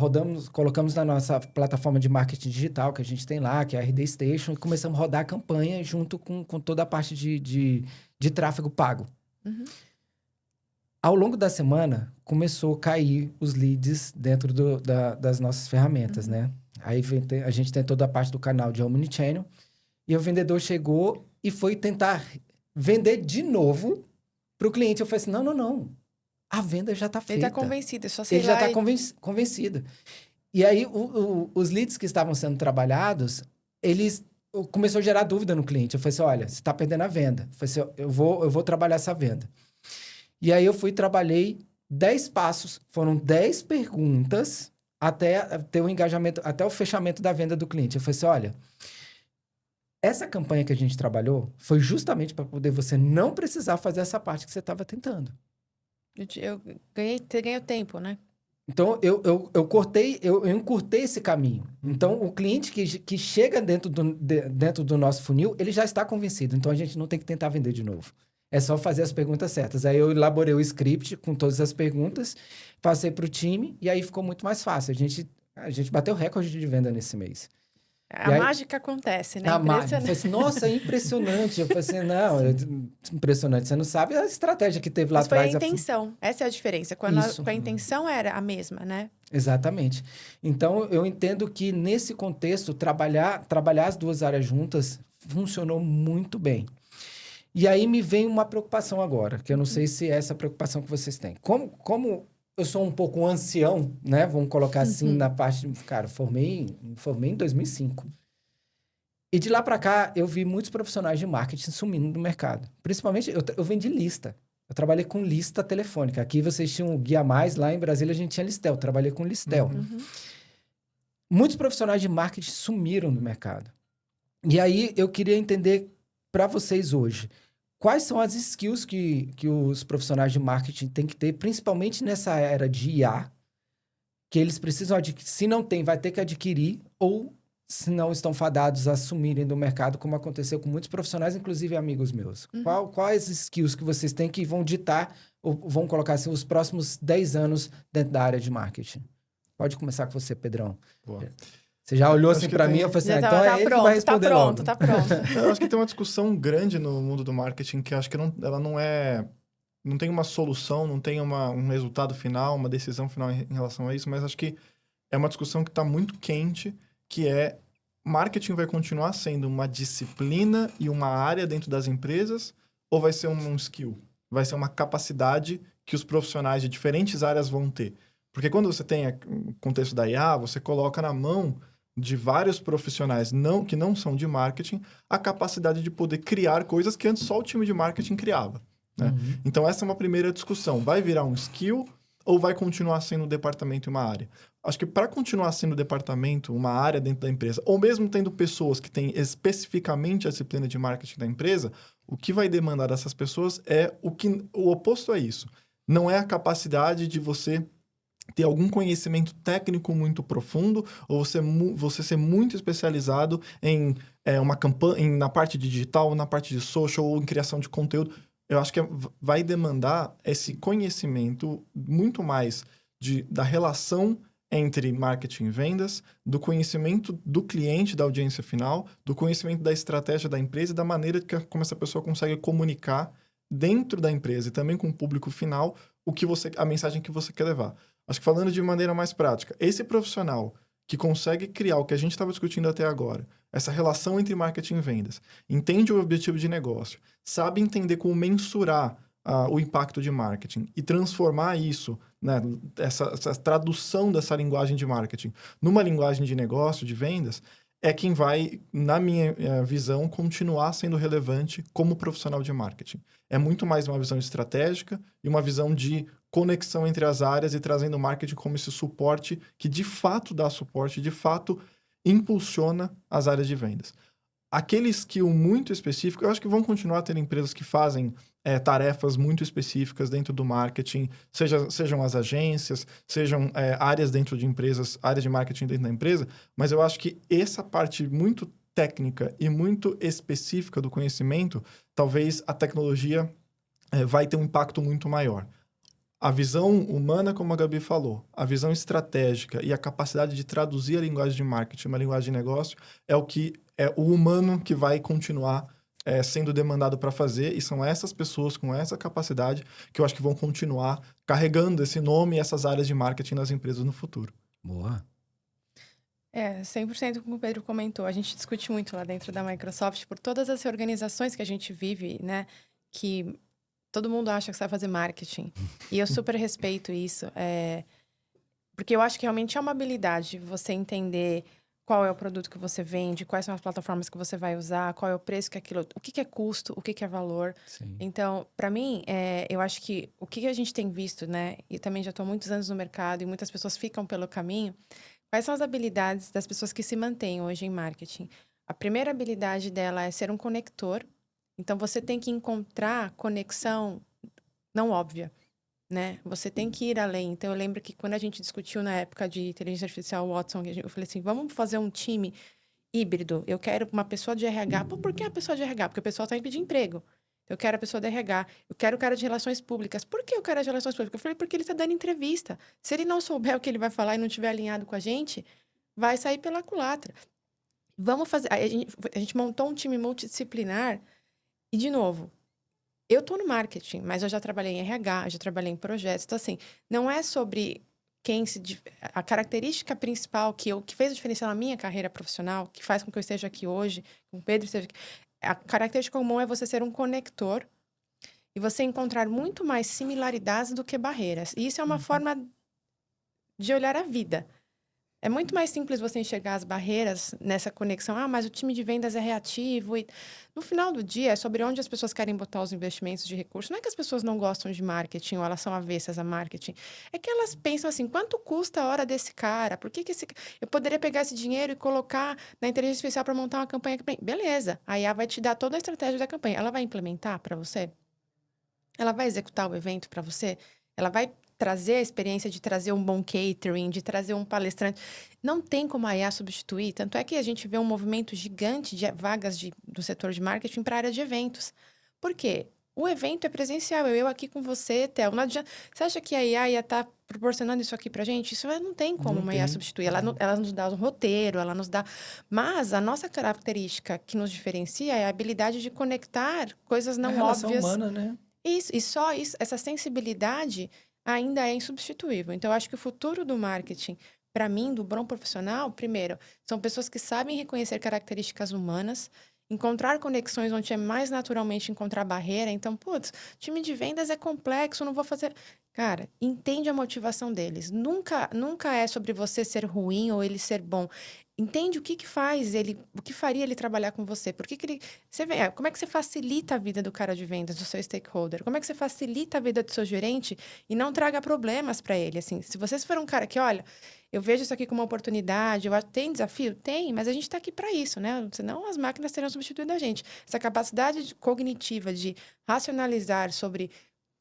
colocamos na nossa plataforma de marketing digital que a gente tem lá, que é a RD Station, e começamos a rodar a campanha junto com toda a parte de tráfego pago. Uhum. Ao longo da semana, começou a cair os leads dentro das nossas ferramentas, né? Aí a gente tem toda a parte do canal de Omnichannel, e o vendedor chegou e foi tentar vender de novo para o cliente. Eu falei assim, não. A venda já está feita. Ele está convencido, é só sei Ele já lá está convencido. E aí, os leads que estavam sendo trabalhados, começou a gerar dúvida no cliente. Eu falei assim, olha, você está perdendo a venda. Eu falei assim, eu vou trabalhar essa venda. E aí, eu trabalhei 10 passos. Foram 10 perguntas até ter o engajamento, até o fechamento da venda do cliente. Eu falei assim, olha, essa campanha que a gente trabalhou foi justamente para poder você não precisar fazer essa parte que você estava tentando. Eu ganhei tempo, né? Então, eu encurtei esse caminho. Então, o cliente que chega dentro do nosso funil, ele já está convencido. Então, a gente não tem que tentar vender de novo. É só fazer as perguntas certas. Aí, eu elaborei o script com todas as perguntas, passei para o time e aí ficou muito mais fácil. A gente bateu recorde de venda nesse mês. A mágica acontece, né? Eu falei assim, nossa, é impressionante. Eu falei assim, não, impressionante. Você não sabe a estratégia que teve lá Mas foi atrás. a intenção. Essa é a diferença. Quando a intenção era a mesma, né? Exatamente. Então, eu entendo que nesse contexto, trabalhar as duas áreas juntas funcionou muito bem. E aí me vem uma preocupação agora, que eu não sei se é essa preocupação que vocês têm. Como eu sou um pouco ancião, né? Vamos colocar assim na parte... Cara, formei em 2005. E de lá para cá, eu vi muitos profissionais de marketing sumindo do mercado. Principalmente, eu vendi lista. Eu trabalhei com lista telefônica. Aqui vocês tinham o Guia Mais, lá em Brasília a gente tinha Listel. Eu trabalhei com Listel. Muitos profissionais de marketing sumiram do mercado. E aí, eu queria entender para vocês hoje, quais são as skills que os profissionais de marketing têm que ter, principalmente nessa era de IA, que eles precisam adquirir. Se não tem, vai ter que adquirir, ou se não estão fadados a sumirem do mercado, como aconteceu com muitos profissionais, inclusive amigos meus? Quais skills que vocês têm que vão ditar, ou vão colocar assim, os próximos 10 anos dentro da área de marketing? Pode começar com você, Pedrão. Boa. Você já olhou Acho assim que para tem- mim, eu falei assim, Já então tá é ele que vai responder logo. Tá pronto. Eu acho que tem uma discussão grande no mundo do marketing que eu acho que ela não é... Não tem uma solução, não tem um resultado final, uma decisão final em relação a isso, mas acho que é uma discussão que está muito quente, que é marketing vai continuar sendo uma disciplina e uma área dentro das empresas ou vai ser um skill? Vai ser uma capacidade que os profissionais de diferentes áreas vão ter. Porque quando você tem o contexto da IA, você coloca na mão de vários profissionais que não são de marketing a capacidade de poder criar coisas que antes só o time de marketing criava. Né? Então, essa é uma primeira discussão. Vai virar um skill ou vai continuar sendo um departamento e uma área? Acho que para continuar sendo departamento, uma área dentro da empresa, ou mesmo tendo pessoas que têm especificamente a disciplina de marketing da empresa, o que vai demandar dessas pessoas é o oposto a isso. Não é a capacidade de você ter algum conhecimento técnico muito profundo ou você ser muito especializado em uma campanha, na parte de digital, na parte de social ou em criação de conteúdo. Eu acho que vai demandar esse conhecimento muito mais da relação entre marketing e vendas, do conhecimento do cliente, da audiência final, do conhecimento da estratégia da empresa e da maneira como essa pessoa consegue comunicar dentro da empresa e também com o público final a mensagem que você quer levar. Acho que falando de maneira mais prática, esse profissional que consegue criar o que a gente estava discutindo até agora, essa relação entre marketing e vendas, entende o objetivo de negócio, sabe entender como mensurar o impacto de marketing e transformar isso, né, essa tradução dessa linguagem de marketing numa linguagem de negócio, de vendas, é quem vai, na minha visão, continuar sendo relevante como profissional de marketing. É muito mais uma visão estratégica e uma visão de conexão entre as áreas e trazendo o marketing como esse suporte que, de fato, dá suporte, de fato, impulsiona as áreas de vendas. Aquele skill muito específico, eu acho que vão continuar tendo empresas que fazem tarefas muito específicas dentro do marketing, sejam as agências, sejam áreas dentro de empresas, áreas de marketing dentro da empresa, mas eu acho que essa parte muito técnica e muito específica do conhecimento, talvez a tecnologia vai ter um impacto muito maior. A visão humana, como a Gabi falou, a visão estratégica e a capacidade de traduzir a linguagem de marketing, uma linguagem de negócio, é o humano que vai continuar sendo demandado para fazer, e são essas pessoas com essa capacidade que eu acho que vão continuar carregando esse nome e essas áreas de marketing nas empresas no futuro. Boa. 100% como o Pedro comentou. A gente discute muito lá dentro da Microsoft por todas as organizações que a gente vive, né? Que todo mundo acha que sabe fazer marketing. E eu super respeito isso. Porque eu acho que realmente é uma habilidade você entender qual é o produto que você vende, quais são as plataformas que você vai usar, qual é o preço que aquilo... O que é custo, o que é valor. Sim. Então, para mim, eu acho que o que a gente tem visto, né? E também já estou há muitos anos no mercado e muitas pessoas ficam pelo caminho. Quais são as habilidades das pessoas que se mantêm hoje em marketing? A primeira habilidade dela é ser um conector. Então, você tem que encontrar conexão não óbvia, né? Você tem que ir além. Então, eu lembro que quando a gente discutiu na época de inteligência artificial, Watson, eu falei assim, vamos fazer um time híbrido. Eu quero uma pessoa de RH. Por que a pessoa de RH? Porque o pessoal está em pedir emprego. Eu quero a pessoa de RH. Eu quero o cara de relações públicas. Por que eu quero de relações públicas? Eu falei, porque ele está dando entrevista. Se ele não souber o que ele vai falar e não estiver alinhado com a gente, vai sair pela culatra. Vamos fazer... A gente montou um time multidisciplinar e, de novo, eu tô no marketing, mas eu já trabalhei em RH, já trabalhei em projetos. Então, assim, não é sobre a característica principal que fez a diferença na minha carreira profissional, que faz com que eu esteja aqui hoje, com o Pedro esteja aqui. A característica comum é você ser um conector e você encontrar muito mais similaridades do que barreiras. E isso é uma forma de olhar a vida. É muito mais simples você enxergar as barreiras nessa conexão. Mas o time de vendas é reativo. E... No final do dia, é sobre onde as pessoas querem botar os investimentos de recursos. Não é que as pessoas não gostam de marketing ou elas são avessas a marketing. É que elas pensam assim, quanto custa a hora desse cara? Por que eu poderia pegar esse dinheiro e colocar na inteligência artificial para montar uma campanha? Beleza. A IA vai te dar toda a estratégia da campanha. Ela vai implementar para você? Ela vai executar o evento para você? Ela vai trazer a experiência de trazer um bom catering, de trazer um palestrante. Não tem como a IA substituir. Tanto é que a gente vê um movimento gigante de vagas do setor de marketing para a área de eventos. Por quê? O evento é presencial, eu aqui com você, Theo. Não adianta. Você acha que a IA ia estar proporcionando isso aqui pra gente? Isso não tem como uma IA substituir. Ela nos dá um roteiro, ela nos dá... Mas a nossa característica que nos diferencia é a habilidade de conectar coisas não relação óbvias. humana, né? Isso, e só isso, essa sensibilidade ainda é insubstituível. Então, eu acho que o futuro do marketing, para mim, do bom profissional, primeiro, são pessoas que sabem reconhecer características humanas, encontrar conexões onde é mais naturalmente encontrar barreira. Então, putz, time de vendas é complexo, não vou fazer... Cara, entende a motivação deles. Nunca é sobre você ser ruim ou ele ser bom. Entende o que faz ele, o que faria ele trabalhar com você. Por que ele... Você vê, como é que você facilita a vida do cara de vendas, do seu stakeholder? Como é que você facilita a vida do seu gerente e não traga problemas para ele? Assim, se você for um cara que, olha, eu vejo isso aqui como uma oportunidade, tem desafio? Tem, mas a gente está aqui para isso, né? Senão as máquinas teriam substituído a gente. Essa capacidade cognitiva de racionalizar sobre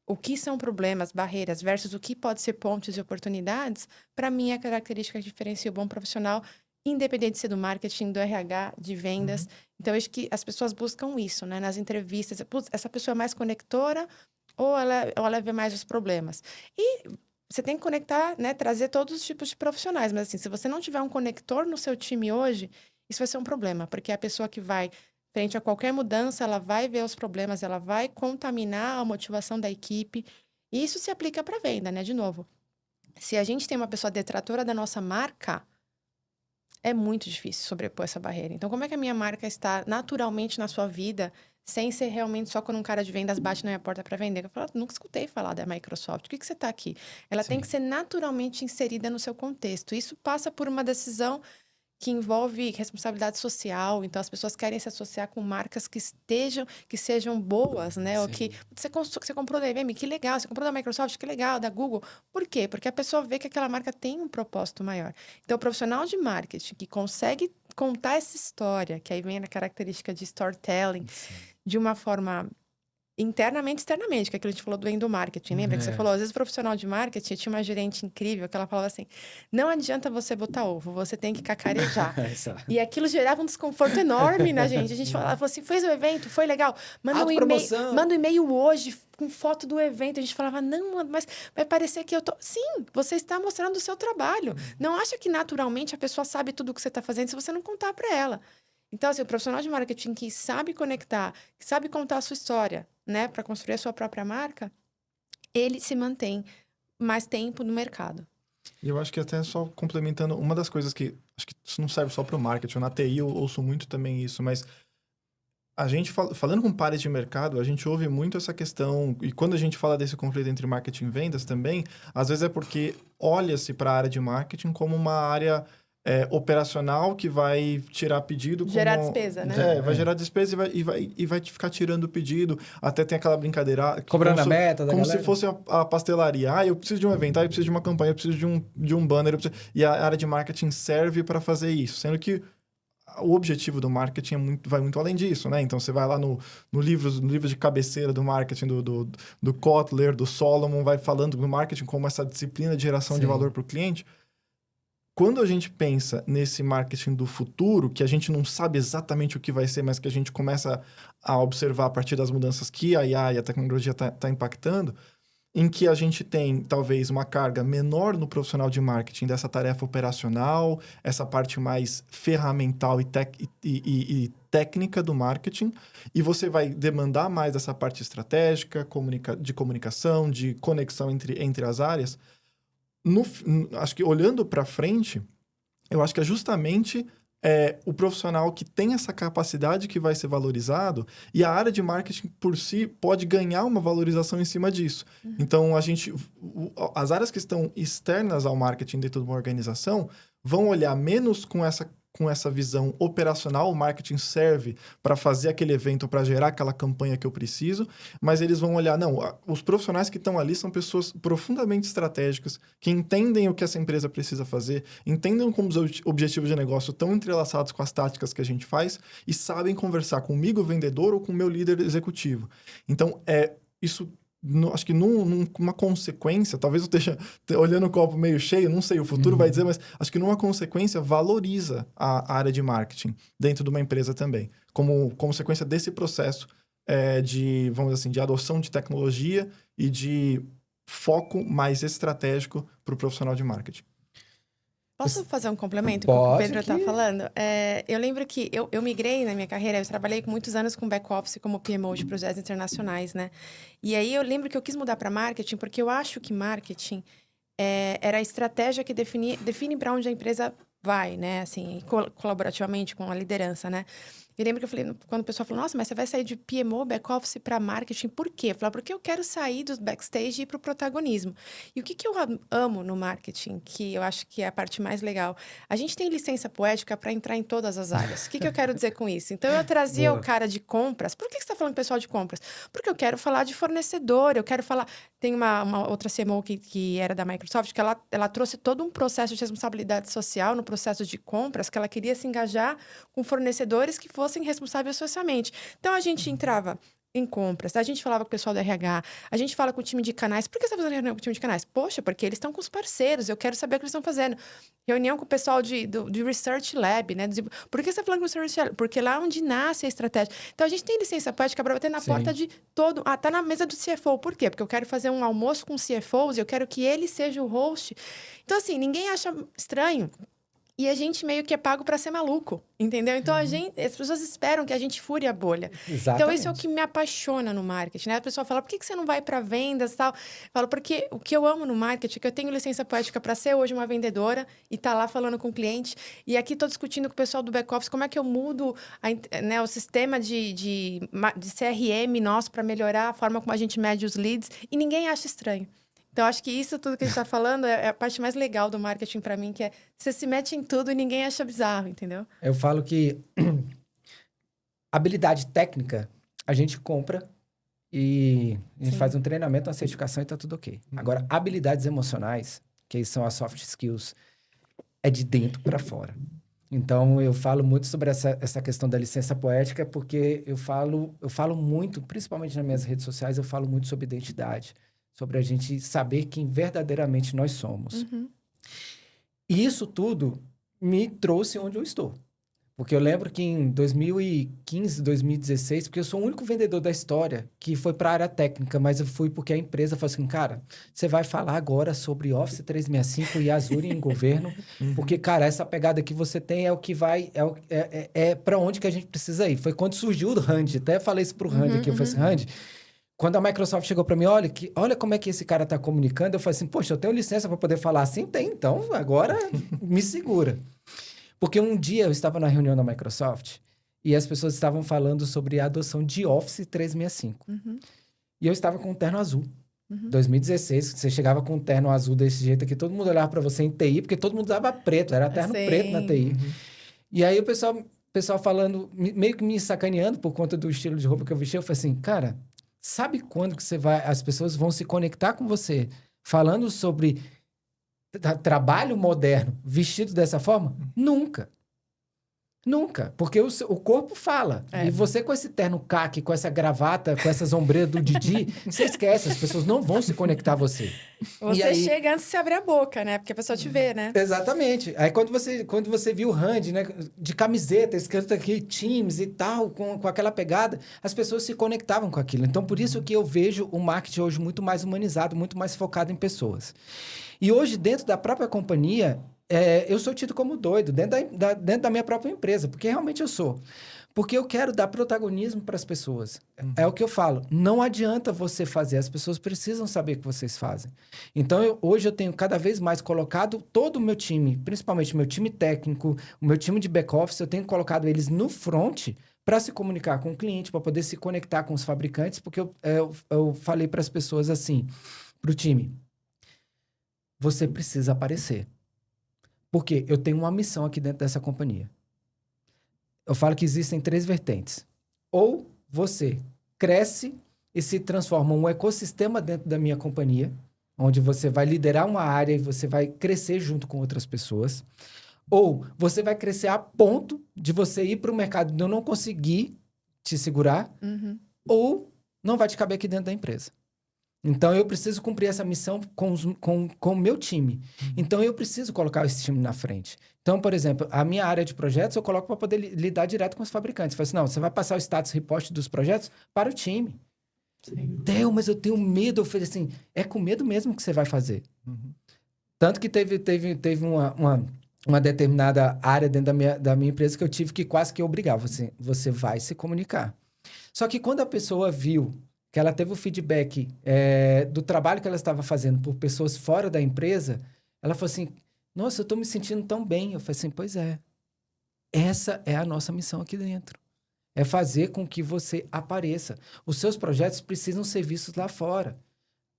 o que são problemas, barreiras, versus o que pode ser pontos e oportunidades, para mim é a característica que diferencia o bom profissional, independente de ser do marketing, do RH, de vendas. Então, eu acho que as pessoas buscam isso, né? Nas entrevistas, putz, essa pessoa é mais conectora ou ela vê mais os problemas? E você tem que conectar, né? Trazer todos os tipos de profissionais. Mas, assim, se você não tiver um conector no seu time hoje, isso vai ser um problema. Porque a pessoa que vai, frente a qualquer mudança, ela vai ver os problemas, ela vai contaminar a motivação da equipe. E isso se aplica para venda, né? De novo, se a gente tem uma pessoa detratora da nossa marca, é muito difícil sobrepor essa barreira. Então, como é que a minha marca está naturalmente na sua vida, sem ser realmente só quando um cara de vendas bate na minha porta para vender? Eu falo, nunca escutei falar da Microsoft. Por que você está aqui? Ela tem que ser naturalmente inserida no seu contexto. Isso passa por uma decisão que envolve responsabilidade social. Então, as pessoas querem se associar com marcas que sejam boas, né? Ou que você comprou da IBM, que legal. Você comprou da Microsoft, que legal. Da Google. Por quê? Porque a pessoa vê que aquela marca tem um propósito maior. Então, o profissional de marketing que consegue contar essa história, que aí vem a característica de storytelling, de uma forma internamente e externamente, que é aquilo que a gente falou do endomarketing. Lembra que você falou? Às vezes, o profissional de marketing, tinha uma gerente incrível que ela falava assim, não adianta você botar ovo, você tem que cacarejar. E aquilo gerava um desconforto enorme na gente. A gente falava assim, fez o evento, foi legal, manda um e-mail hoje com foto do evento. A gente falava, não, mas vai parecer que eu tô... Sim, você está mostrando o seu trabalho. Não acha que naturalmente a pessoa sabe tudo o que você está fazendo se você não contar para ela. Então, assim, o profissional de marketing que sabe conectar, que sabe contar a sua história, né, para construir a sua própria marca, ele se mantém mais tempo no mercado. E eu acho que até só complementando, uma das coisas que... Acho que isso não serve só para o marketing. Na TI eu ouço muito também isso, mas a gente, falando com pares de mercado, a gente ouve muito essa questão, e quando a gente fala desse conflito entre marketing e vendas também, às vezes é porque olha-se para a área de marketing como uma área... operacional que vai tirar pedido... Gerar despesa, né? Vai gerar despesa e vai ficar tirando o pedido. Até tem aquela brincadeira... Cobrando a meta da como galera. se fosse a pastelaria. Eu preciso de um evento, eu preciso de uma campanha, eu preciso de um banner. E a área de marketing serve para fazer isso. Sendo que o objetivo do marketing vai muito além disso, né? Então, você vai lá no livro de cabeceira do marketing, do Kotler, do Solomon, vai falando do marketing como essa disciplina de geração de valor para o cliente. Quando a gente pensa nesse marketing do futuro, que a gente não sabe exatamente o que vai ser, mas que a gente começa a observar a partir das mudanças que a IA e a tecnologia está impactando, em que a gente tem, talvez, uma carga menor no profissional de marketing dessa tarefa operacional, essa parte mais ferramental e técnica do marketing, e você vai demandar mais dessa parte estratégica, de comunicação, de conexão entre as áreas. Acho que olhando para frente, eu acho que é justamente o profissional que tem essa capacidade que vai ser valorizado, e a área de marketing por si pode ganhar uma valorização em cima disso. Então, as áreas que estão externas ao marketing dentro de uma organização vão olhar menos com essa visão operacional. O marketing serve para fazer aquele evento, para gerar aquela campanha que eu preciso, mas eles vão olhar, não, os profissionais que estão ali são pessoas profundamente estratégicas, que entendem o que essa empresa precisa fazer, entendem como os objetivos de negócio estão entrelaçados com as táticas que a gente faz e sabem conversar comigo, vendedor, ou com o meu líder executivo. Então, isso acho que numa consequência, talvez eu esteja olhando o copo meio cheio, não sei, o futuro vai dizer, mas acho que numa consequência valoriza a área de marketing dentro de uma empresa também, como consequência desse processo vamos dizer assim, de adoção de tecnologia e de foco mais estratégico para o profissional de marketing. Posso fazer um complemento com o que o Pode, Pedro está falando? Eu lembro que eu migrei na minha carreira, eu trabalhei muitos anos com back-office como PMO de projetos internacionais, né? E aí eu lembro que eu quis mudar para marketing, porque eu acho que marketing era a estratégia que define para onde a empresa vai, né? Assim, colaborativamente com a liderança, né? Eu lembro que eu falei, quando o pessoal falou, nossa, mas você vai sair de PMO, back-office para marketing, por quê? Eu falei, porque eu quero sair do backstage e ir para o protagonismo. E o que eu amo no marketing, que eu acho que é a parte mais legal? A gente tem licença poética para entrar em todas as áreas. O que eu quero dizer com isso? Então, eu trazia o cara de compras. Por que você está falando pessoal de compras? Porque eu quero falar de fornecedor, eu quero falar... Tem uma outra CMO que era da Microsoft, que ela trouxe todo um processo de responsabilidade social no processo de compras, que ela queria se engajar com fornecedores que fossem responsáveis socialmente. Então, a gente entrava em compras, a gente falava com o pessoal do RH, a gente fala com o time de canais. Por que você está fazendo reunião com o time de canais? Poxa, porque eles estão com os parceiros, eu quero saber o que eles estão fazendo. Reunião com o pessoal de Research Lab, né? Por que você está falando com o Research Lab? Porque lá onde nasce a estratégia. Então, a gente tem licença poética para bater na porta de todo... tá na mesa do CFO. Por quê? Porque eu quero fazer um almoço com CFOs, eu quero que ele seja o host. Então, assim, ninguém acha estranho. E a gente meio que é pago para ser maluco, entendeu? Então, as pessoas esperam que a gente fure a bolha. Exatamente. Então, isso é o que me apaixona no marketing, né? A pessoa fala, por que você não vai para vendas e tal? Eu falo, porque o que eu amo no marketing é que eu tenho licença poética para ser hoje uma vendedora e tá lá falando com o cliente. E aqui tô discutindo com o pessoal do back-office como é que eu mudo o sistema de CRM nosso para melhorar a forma como a gente mede os leads. E ninguém acha estranho. Então, acho que isso tudo que a gente está falando é a parte mais legal do marketing para mim, que é você se mete em tudo e ninguém acha bizarro, entendeu? Eu falo que habilidade técnica a gente compra e a gente faz um treinamento, uma certificação e tá tudo ok. Agora, habilidades emocionais, que são as soft skills, é de dentro para fora. Então, eu falo muito sobre essa questão da licença poética, porque eu falo muito, principalmente nas minhas redes sociais, eu falo muito sobre identidade. Sobre a gente saber quem verdadeiramente nós somos. E isso tudo me trouxe onde eu estou. Porque eu lembro que em 2015, 2016, porque eu sou o único vendedor da história que foi para a área técnica, mas eu fui porque a empresa falou assim, cara, você vai falar agora sobre Office 365 e Azure em governo, porque, cara, essa pegada que você tem é o que vai, é para onde que a gente precisa ir. Foi quando surgiu o Randy, até falei isso pro Randy aqui, eu falei assim, Randy, quando a Microsoft chegou para mim, olha como é que esse cara está comunicando, eu falei assim, poxa, eu tenho licença para poder falar assim? Tem, então agora me segura. Porque um dia eu estava na reunião da Microsoft e as pessoas estavam falando sobre a adoção de Office 365. E eu estava com um terno azul. 2016, você chegava com um terno azul desse jeito aqui, todo mundo olhava para você em TI, porque todo mundo usava preto, era terno preto na TI. E aí o pessoal falando, meio que me sacaneando por conta do estilo de roupa que eu vestia, eu falei assim, cara... Sabe quando que as pessoas vão se conectar com você falando sobre trabalho moderno vestido dessa forma? Nunca. Nunca. Porque o corpo fala. E você com esse terno caque, com essa gravata, com essa sombreira do Didi, você esquece, as pessoas não vão se conectar a você. Você chega antes de se abrir a boca, né? Porque a pessoa te vê, né? Exatamente. Aí quando você viu o Randy, né, de camiseta, escrito aqui Teams e tal, com aquela pegada, as pessoas se conectavam com aquilo. Então, por isso que eu vejo o marketing hoje muito mais humanizado, muito mais focado em pessoas. E hoje, dentro da própria companhia, eu sou tido como doido, dentro da minha própria empresa, porque realmente eu sou. Porque eu quero dar protagonismo para as pessoas. É o que eu falo. Não adianta você fazer, as pessoas precisam saber o que vocês fazem. Então, hoje eu tenho cada vez mais colocado todo o meu time, principalmente o meu time técnico, o meu time de back-office, eu tenho colocado eles no front para se comunicar com o cliente, para poder se conectar com os fabricantes, porque eu falei para as pessoas assim, para o time, você precisa aparecer. Porque eu tenho uma missão aqui dentro dessa companhia. Eu falo que existem 3 vertentes. Ou você cresce e se transforma em um ecossistema dentro da minha companhia, onde você vai liderar uma área e você vai crescer junto com outras pessoas. Ou você vai crescer a ponto de você ir para o mercado e eu não conseguir te segurar. Ou não vai te caber aqui dentro da empresa. Então, eu preciso cumprir essa missão com o meu time. Então, eu preciso colocar esse time na frente. Então, por exemplo, a minha área de projetos eu coloco para poder lidar direto com os fabricantes. Eu falo assim, não, você vai passar o status report dos projetos para o time. Theo, mas eu tenho medo. Eu falei assim, é com medo mesmo que você vai fazer. Tanto que teve uma determinada área dentro da minha empresa que eu tive que quase que obrigar. Você vai se comunicar. Só que quando a pessoa viu que ela teve o feedback do trabalho que ela estava fazendo por pessoas fora da empresa, ela falou assim, nossa, eu estou me sentindo tão bem. Eu falei assim, pois é. Essa é a nossa missão aqui dentro. É fazer com que você apareça. Os seus projetos precisam ser vistos lá fora.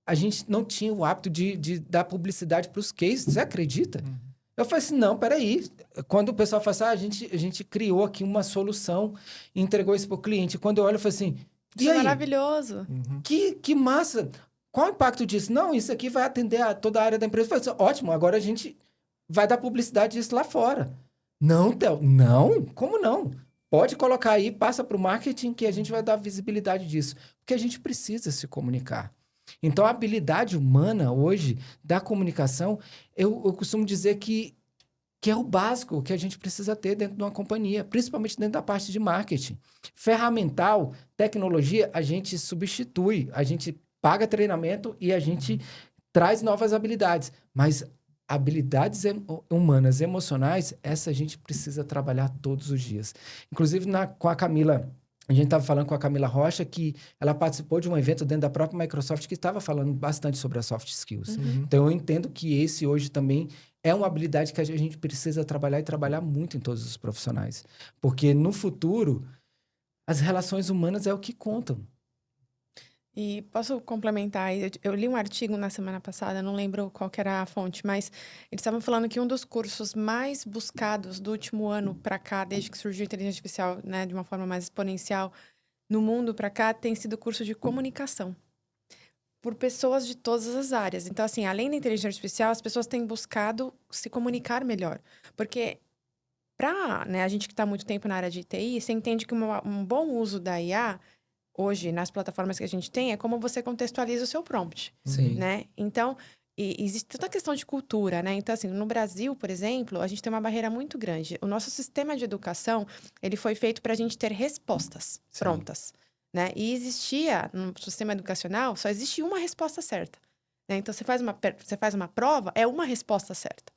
A gente não tinha o hábito de dar publicidade para os cases. Você acredita? Eu falei assim, não, peraí. Quando o pessoal fala assim, a gente criou aqui uma solução e entregou isso para o cliente. Quando eu olho, eu falo assim, e aí? Maravilhoso. Que massa. Qual o impacto disso? Não, isso aqui vai atender a toda a área da empresa. Eu falei assim, ótimo, agora a gente vai dar publicidade disso lá fora. Não, Theo, não? Como não? Pode colocar aí, passa para o marketing que a gente vai dar visibilidade disso. Porque a gente precisa se comunicar. Então, a habilidade humana hoje da comunicação, eu costumo dizer que é o básico que a gente precisa ter dentro de uma companhia, principalmente dentro da parte de marketing. Ferramental, tecnologia, a gente substitui, a gente paga treinamento e a gente traz novas habilidades. Mas habilidades humanas, emocionais, essa a gente precisa trabalhar todos os dias. Inclusive, com a Camila... A gente estava falando com a Camila Rocha que ela participou de um evento dentro da própria Microsoft que estava falando bastante sobre as soft skills. Então, eu entendo que esse hoje também é uma habilidade que a gente precisa trabalhar e trabalhar muito em todos os profissionais. Porque no futuro, as relações humanas é o que contam. E posso complementar? Eu li um artigo na semana passada, não lembro qual que era a fonte, mas eles estavam falando que um dos cursos mais buscados do último ano para cá, desde que surgiu a inteligência artificial, né, de uma forma mais exponencial no mundo para cá, tem sido o curso de comunicação por pessoas de todas as áreas. Então, assim, além da inteligência artificial, as pessoas têm buscado se comunicar melhor, porque né, a gente que está há muito tempo na área de TI, você entende que um bom uso da IA hoje, nas plataformas que a gente tem, é como você contextualiza o seu prompt, Sim. né? Então, existe toda a questão de cultura, né? Então, assim, no Brasil, por exemplo, a gente tem uma barreira muito grande. O nosso sistema de educação, ele foi feito para a gente ter respostas prontas, né? E existia, no sistema educacional, só existe uma resposta certa, né? Então, você faz uma prova, é uma resposta certa.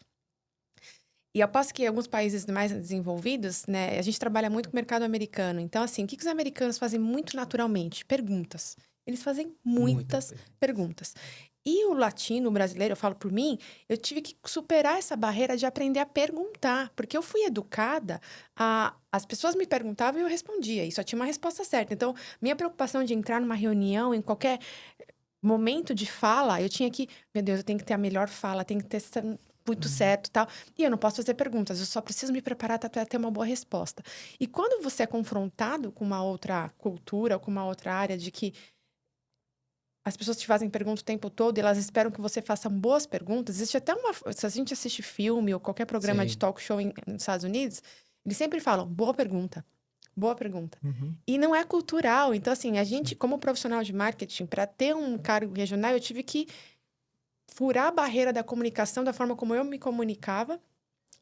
E eu aposto que em alguns países mais desenvolvidos, né, a gente trabalha muito com o mercado americano. Então, assim, o que os americanos fazem muito naturalmente? Perguntas. Eles fazem muitas perguntas. E o latino, o brasileiro, eu falo por mim, eu tive que superar essa barreira de aprender a perguntar. Porque eu fui educada, as pessoas me perguntavam e eu respondia. E só tinha uma resposta certa. Então, minha preocupação de entrar numa reunião, em qualquer momento de fala, eu tinha que... Meu Deus, eu tenho que ter a melhor fala, tenho que ter... muito certo e tal. E eu não posso fazer perguntas, eu só preciso me preparar para ter uma boa resposta. E quando você é confrontado com uma outra cultura, com uma outra área de que as pessoas te fazem perguntas o tempo todo e elas esperam que você faça boas perguntas, existe até se a gente assiste filme ou qualquer programa de talk show nos Estados Unidos, eles sempre falam, boa pergunta. Boa pergunta. E não é cultural. Então, assim, a gente, como profissional de marketing, para ter um cargo regional, eu tive que furar a barreira da comunicação da forma como eu me comunicava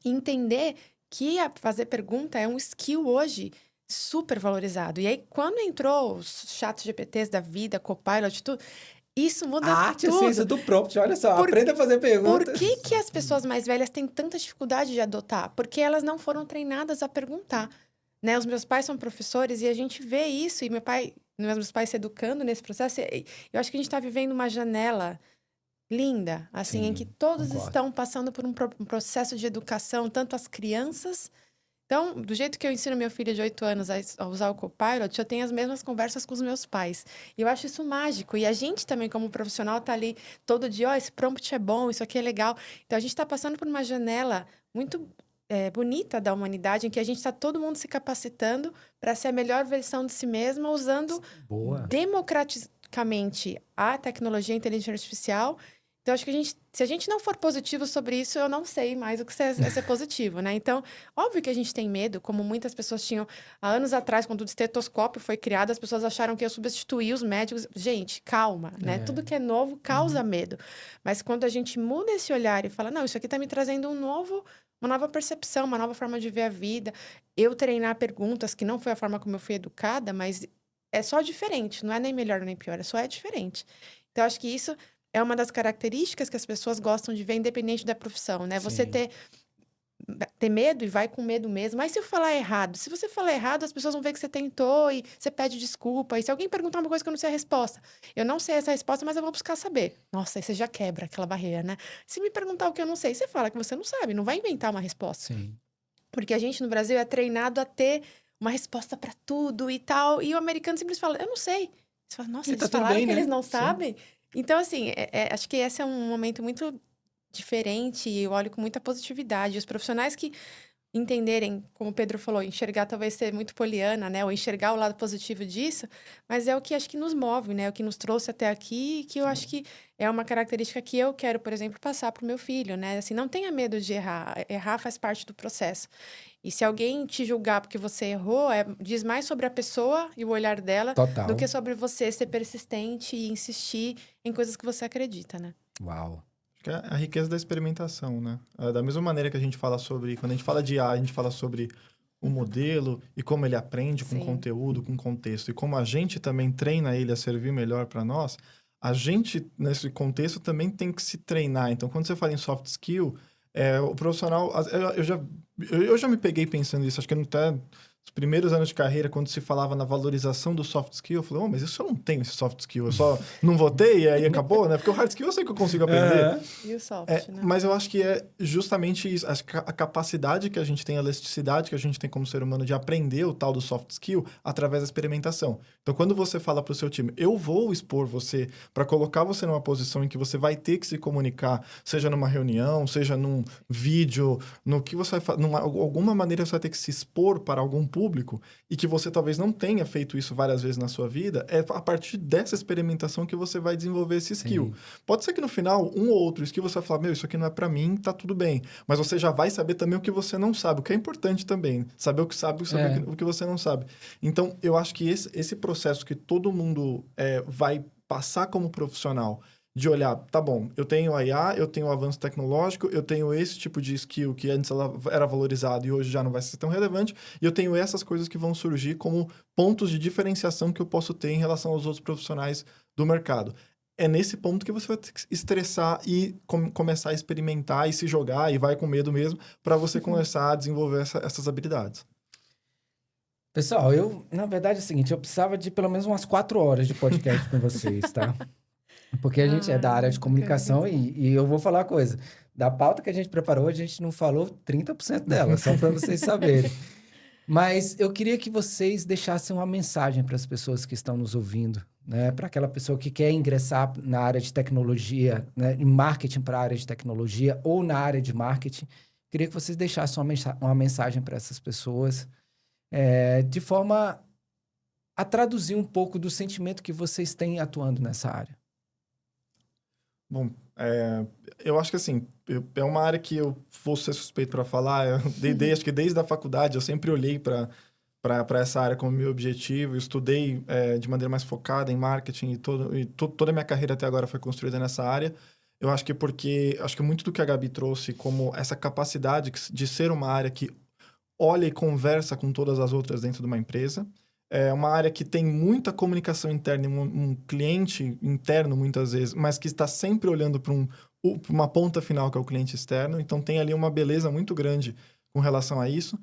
e entender que fazer pergunta é um skill hoje super valorizado. E aí, quando entrou os chats GPTs da vida, Copilot, tudo, isso muda A arte tudo. e ciência do prompt, olha só, aprenda a fazer perguntas. Por que as pessoas mais velhas têm tanta dificuldade de adotar? Porque elas não foram treinadas a perguntar, né? Os meus pais são professores e a gente vê isso, e meus pais se educando nesse processo. Eu acho que a gente está vivendo uma janela linda, assim, em que todos estão passando por um processo de educação, tanto as crianças. Então, do jeito que eu ensino meu filho de 8 anos a usar o Copilot, eu tenho as mesmas conversas com os meus pais. E eu acho isso mágico. E a gente também, como profissional, tá ali todo dia, esse prompt é bom, isso aqui é legal. Então, a gente está passando por uma janela muito bonita da humanidade, em que a gente está todo mundo se capacitando para ser a melhor versão de si mesma, usando democraticamente a tecnologia e a inteligência artificial Então, acho que se a gente não for positivo sobre isso, eu não sei mais o que é ser positivo, né? Então, óbvio que a gente tem medo, como muitas pessoas tinham há anos atrás, quando o estetoscópio foi criado, as pessoas acharam que ia substituir os médicos. Gente, calma, né? Tudo que é novo causa medo. Mas quando a gente muda esse olhar e fala, não, isso aqui tá me trazendo uma nova percepção, uma nova forma de ver a vida. Eu treinar perguntas, que não foi a forma como eu fui educada, mas é só diferente, não é nem melhor nem pior, é diferente. Então, acho que isso é uma das características que as pessoas gostam de ver, independente da profissão, né? Você Sim. ter medo e vai com medo mesmo. Mas se eu falar errado? Se você falar errado, as pessoas vão ver que você tentou e você pede desculpa. E se alguém perguntar uma coisa que eu não sei a resposta, eu não sei essa resposta, mas eu vou buscar saber. Nossa, aí você já quebra aquela barreira, né? Se me perguntar o que eu não sei, você fala que você não sabe, não vai inventar uma resposta. Sim. Porque a gente no Brasil é treinado a ter uma resposta para tudo e tal. E o americano sempre fala, eu não sei. Você fala, nossa, E eles tá tudo falaram bem, que né? eles não Sim. sabem. Então, assim, acho que esse é um momento muito diferente e eu olho com muita positividade. Os profissionais que entenderem, como o Pedro falou, enxergar talvez ser muito poliana, né? Ou enxergar o lado positivo disso, mas é o que acho que nos move, né? O que nos trouxe até aqui, que eu acho que é uma característica que eu quero, por exemplo, passar para o meu filho, né? Assim, não tenha medo de errar. Errar faz parte do processo. E se alguém te julgar porque você errou, diz mais sobre a pessoa e o olhar dela do Total. que sobre você ser persistente e insistir em coisas que você acredita, né? Uau. Acho que é a riqueza da experimentação, né? Da mesma maneira que a gente fala sobre... Quando a gente fala de IA, a gente fala sobre o modelo e como ele aprende com Sim. conteúdo, com contexto. E como a gente também treina ele a servir melhor para nós, a gente, nesse contexto, também tem que se treinar. Então, quando você fala em soft skill, o profissional... Eu já me peguei pensando nisso. Acho que até os primeiros anos de carreira, quando se falava na valorização do soft skill, eu falei, mas isso eu não tenho, esse soft skill. Eu só não votei e aí acabou, né? Porque o hard skill eu sei que eu consigo aprender. E o soft, né? Mas eu acho que é justamente isso, a capacidade que a gente tem, a elasticidade que a gente tem como ser humano de aprender o tal do soft skill através da experimentação. Então, quando você fala para o seu time, eu vou expor você para colocar você numa posição em que você vai ter que se comunicar, seja numa reunião, seja num vídeo, no que você vai alguma maneira você vai ter que se expor para algum público e que você talvez não tenha feito isso várias vezes na sua vida, é a partir dessa experimentação que você vai desenvolver esse skill. Sim. Pode ser que no final, um ou outro skill você vai falar, isso aqui não é pra mim, tá tudo bem. Mas você já vai saber também o que você não sabe, o que é importante também. Saber o que sabe e saber o que você não sabe. Então, eu acho que esse processo que todo mundo vai passar como profissional, de olhar, tá bom, eu tenho a IA, eu tenho o avanço tecnológico, eu tenho esse tipo de skill que antes ela era valorizado e hoje já não vai ser tão relevante, e eu tenho essas coisas que vão surgir como pontos de diferenciação que eu posso ter em relação aos outros profissionais do mercado. É nesse ponto que você vai ter que estressar e começar a experimentar e se jogar e vai com medo mesmo para você começar a desenvolver essas habilidades. Pessoal, na verdade, é o seguinte, eu precisava de pelo menos umas 4 horas de podcast com vocês, tá? Porque a gente é da área de comunicação e eu vou falar uma coisa. Da pauta que a gente preparou, a gente não falou 30% dela, só para vocês saberem. Mas eu queria que vocês deixassem uma mensagem para as pessoas que estão nos ouvindo, né? Para aquela pessoa que quer ingressar na área de tecnologia, né? Em marketing para a área de tecnologia ou na área de marketing. Queria que vocês deixassem uma mensagem para essas pessoas, de forma a traduzir um pouco do sentimento que vocês têm atuando nessa área. Bom, eu acho que assim, é uma área que eu vou ser suspeito para falar. Acho que desde a faculdade eu sempre olhei para essa área como meu objetivo. Eu estudei de maneira mais focada em marketing e toda a minha carreira até agora foi construída nessa área. Eu acho que acho que muito do que a Gabi trouxe como essa capacidade de ser uma área que olha e conversa com todas as outras dentro de uma empresa. É uma área que tem muita comunicação interna, um cliente interno muitas vezes, mas que está sempre olhando para uma ponta final que é o cliente externo. Então tem ali uma beleza muito grande com relação a isso.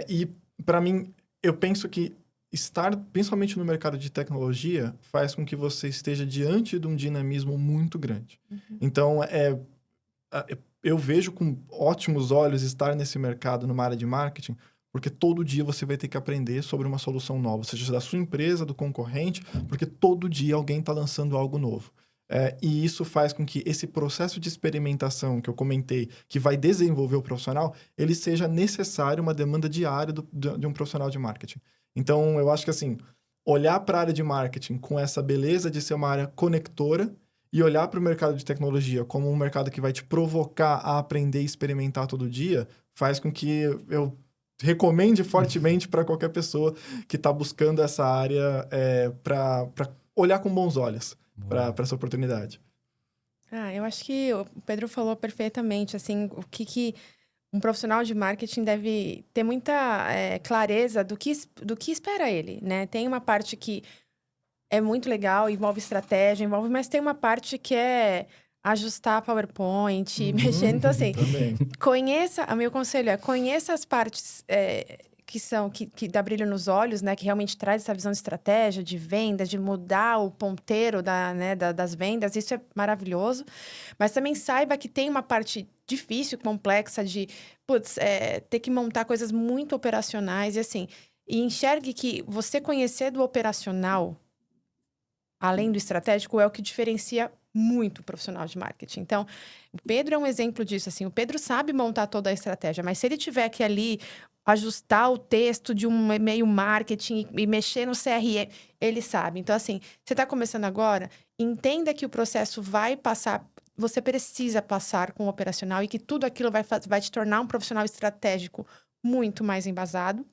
E para mim, eu penso que estar, principalmente no mercado de tecnologia, faz com que você esteja diante de um dinamismo muito grande. Então, eu vejo com ótimos olhos estar nesse mercado, numa área de marketing, porque todo dia você vai ter que aprender sobre uma solução nova, seja da sua empresa, do concorrente, porque todo dia alguém está lançando algo novo. E isso faz com que esse processo de experimentação que eu comentei, que vai desenvolver o profissional, ele seja necessário, uma demanda diária de um profissional de marketing. Então, eu acho que assim, olhar para a área de marketing com essa beleza de ser uma área conectora e olhar para o mercado de tecnologia como um mercado que vai te provocar a aprender e experimentar todo dia, faz com que eu recomende fortemente para qualquer pessoa que está buscando essa área para olhar com bons olhos para essa oportunidade. Eu acho que o Pedro falou perfeitamente, assim, o que um profissional de marketing deve ter muita clareza do que espera ele, né? Tem uma parte que é muito legal, envolve estratégia, mas tem uma parte que é ajustar PowerPoint, mexer. Então, assim, Também. o meu conselho é conheça as partes que dá brilho nos olhos, né? Que realmente traz essa visão de estratégia, de venda, de mudar o ponteiro das vendas. Isso é maravilhoso. Mas também saiba que tem uma parte difícil, complexa, de ter que montar coisas muito operacionais. E assim, enxergue que você conhecer do operacional, além do estratégico, é o que diferencia muito o profissional de marketing. Então, o Pedro é um exemplo disso, assim, o Pedro sabe montar toda a estratégia, mas se ele tiver que ali ajustar o texto de um e-mail marketing e mexer no CRM, ele sabe. Então, assim, você está começando agora, entenda que o processo vai passar, você precisa passar com o operacional e que tudo aquilo vai te tornar um profissional estratégico muito mais embasado.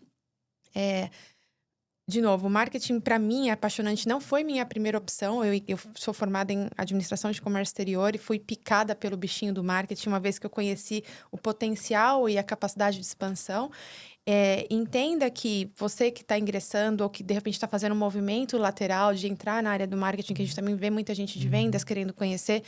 De novo, o marketing, para mim, é apaixonante. Não foi minha primeira opção. Eu sou formada em administração de comércio exterior e fui picada pelo bichinho do marketing, uma vez que eu conheci o potencial e a capacidade de expansão. Entenda que você que está ingressando ou que, de repente, está fazendo um movimento lateral de entrar na área do marketing, que a gente também vê muita gente de vendas querendo conhecer,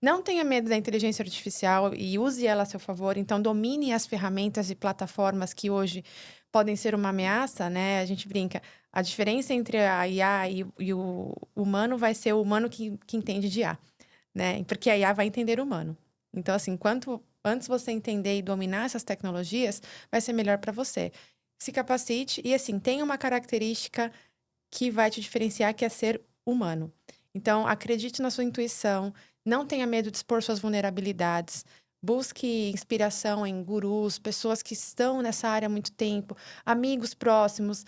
não tenha medo da inteligência artificial e use ela a seu favor. Então, domine as ferramentas e plataformas que hoje podem ser uma ameaça, né? A gente brinca. A diferença entre a IA e o humano vai ser o humano que entende de IA, né? Porque a IA vai entender o humano. Então, assim, quanto antes você entender e dominar essas tecnologias, vai ser melhor para você. Se capacite e, assim, tenha uma característica que vai te diferenciar, que é ser humano. Então, acredite na sua intuição, não tenha medo de expor suas vulnerabilidades, busque inspiração em gurus, pessoas que estão nessa área há muito tempo, amigos próximos,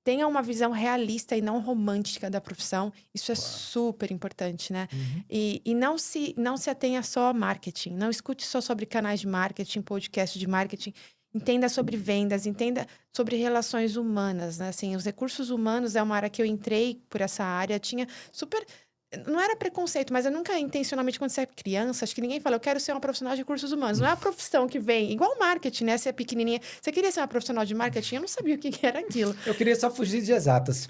tenha uma visão realista e não romântica da profissão. Isso é super importante, né? E não se atenha só a marketing. Não escute só sobre canais de marketing, podcast de marketing. Entenda sobre vendas, entenda sobre relações humanas, né? Assim, os recursos humanos é uma área que eu entrei por essa área. Tinha super... Não era preconceito, mas eu nunca, intencionalmente, quando você é criança, acho que ninguém fala, eu quero ser uma profissional de recursos humanos. Não é a profissão que vem, igual o marketing, né? Você é pequenininha. Você queria ser uma profissional de marketing? Eu não sabia o que era aquilo. Eu queria só fugir de exatas.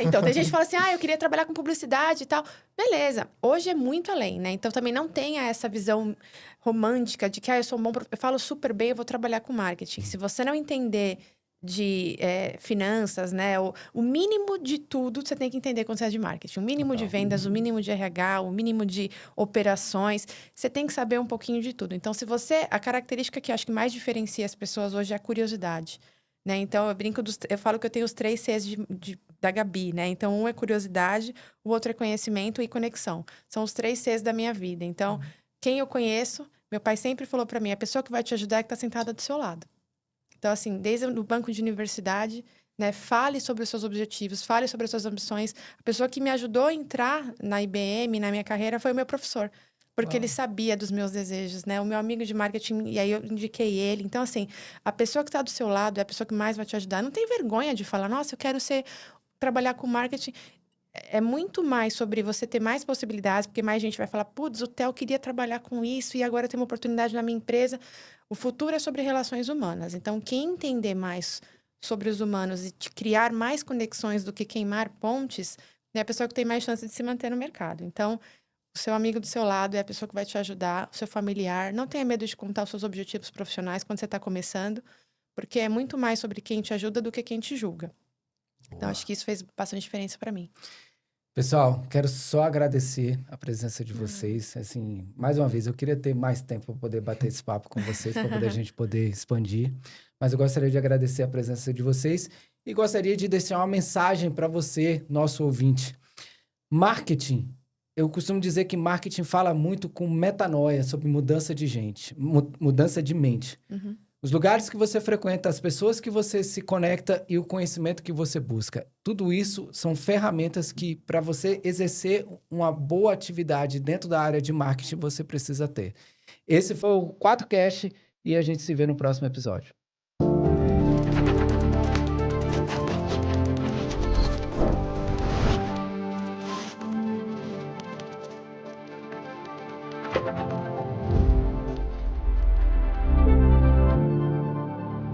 Então, tem gente que fala assim, eu queria trabalhar com publicidade e tal. Beleza, hoje é muito além, né? Então, também não tenha essa visão romântica de que, eu sou um bom... Eu falo super bem, eu vou trabalhar com marketing. Se você não entender de finanças, né? O mínimo de tudo você tem que entender quando você é de marketing. O mínimo de vendas, o mínimo de RH, o mínimo de operações. Você tem que saber um pouquinho de tudo. Então, se você... A característica que eu acho que mais diferencia as pessoas hoje é a curiosidade, né? Então, eu falo que eu tenho os 3 Cs da Gabi, né? Então, um é curiosidade, o outro é conhecimento e conexão. São os 3 Cs da minha vida. Então, quem eu conheço, meu pai sempre falou para mim, a pessoa que vai te ajudar é que está sentada do seu lado. Então, assim, desde o banco de universidade, né? Fale sobre os seus objetivos, fale sobre as suas ambições. A pessoa que me ajudou a entrar na IBM, na minha carreira, foi o meu professor. Porque ele sabia dos meus desejos, né? O meu amigo de marketing, e aí eu indiquei ele. Então, assim, a pessoa que está do seu lado é a pessoa que mais vai te ajudar. Não tem vergonha de falar, nossa, eu quero trabalhar com marketing. É muito mais sobre você ter mais possibilidades, porque mais gente vai falar, putz, o Theo queria trabalhar com isso e agora tem uma oportunidade na minha empresa. O futuro é sobre relações humanas. Então, quem entender mais sobre os humanos e te criar mais conexões do que queimar pontes, é a pessoa que tem mais chance de se manter no mercado. Então, o seu amigo do seu lado é a pessoa que vai te ajudar, o seu familiar. Não tenha medo de contar os seus objetivos profissionais quando você está começando, porque é muito mais sobre quem te ajuda do que quem te julga. Então, acho que isso fez bastante diferença para mim. Pessoal, quero só agradecer a presença de vocês. Assim, mais uma vez, eu queria ter mais tempo para poder bater esse papo com vocês, para poder a gente poder expandir. Mas eu gostaria de agradecer a presença de vocês e gostaria de deixar uma mensagem para você, nosso ouvinte. Marketing. Eu costumo dizer que marketing fala muito com metanoia, sobre mudança de mudança de mente. Os lugares que você frequenta, as pessoas que você se conecta e o conhecimento que você busca. Tudo isso são ferramentas que, para você exercer uma boa atividade dentro da área de marketing, você precisa ter. Esse foi o 4Cast e a gente se vê no próximo episódio.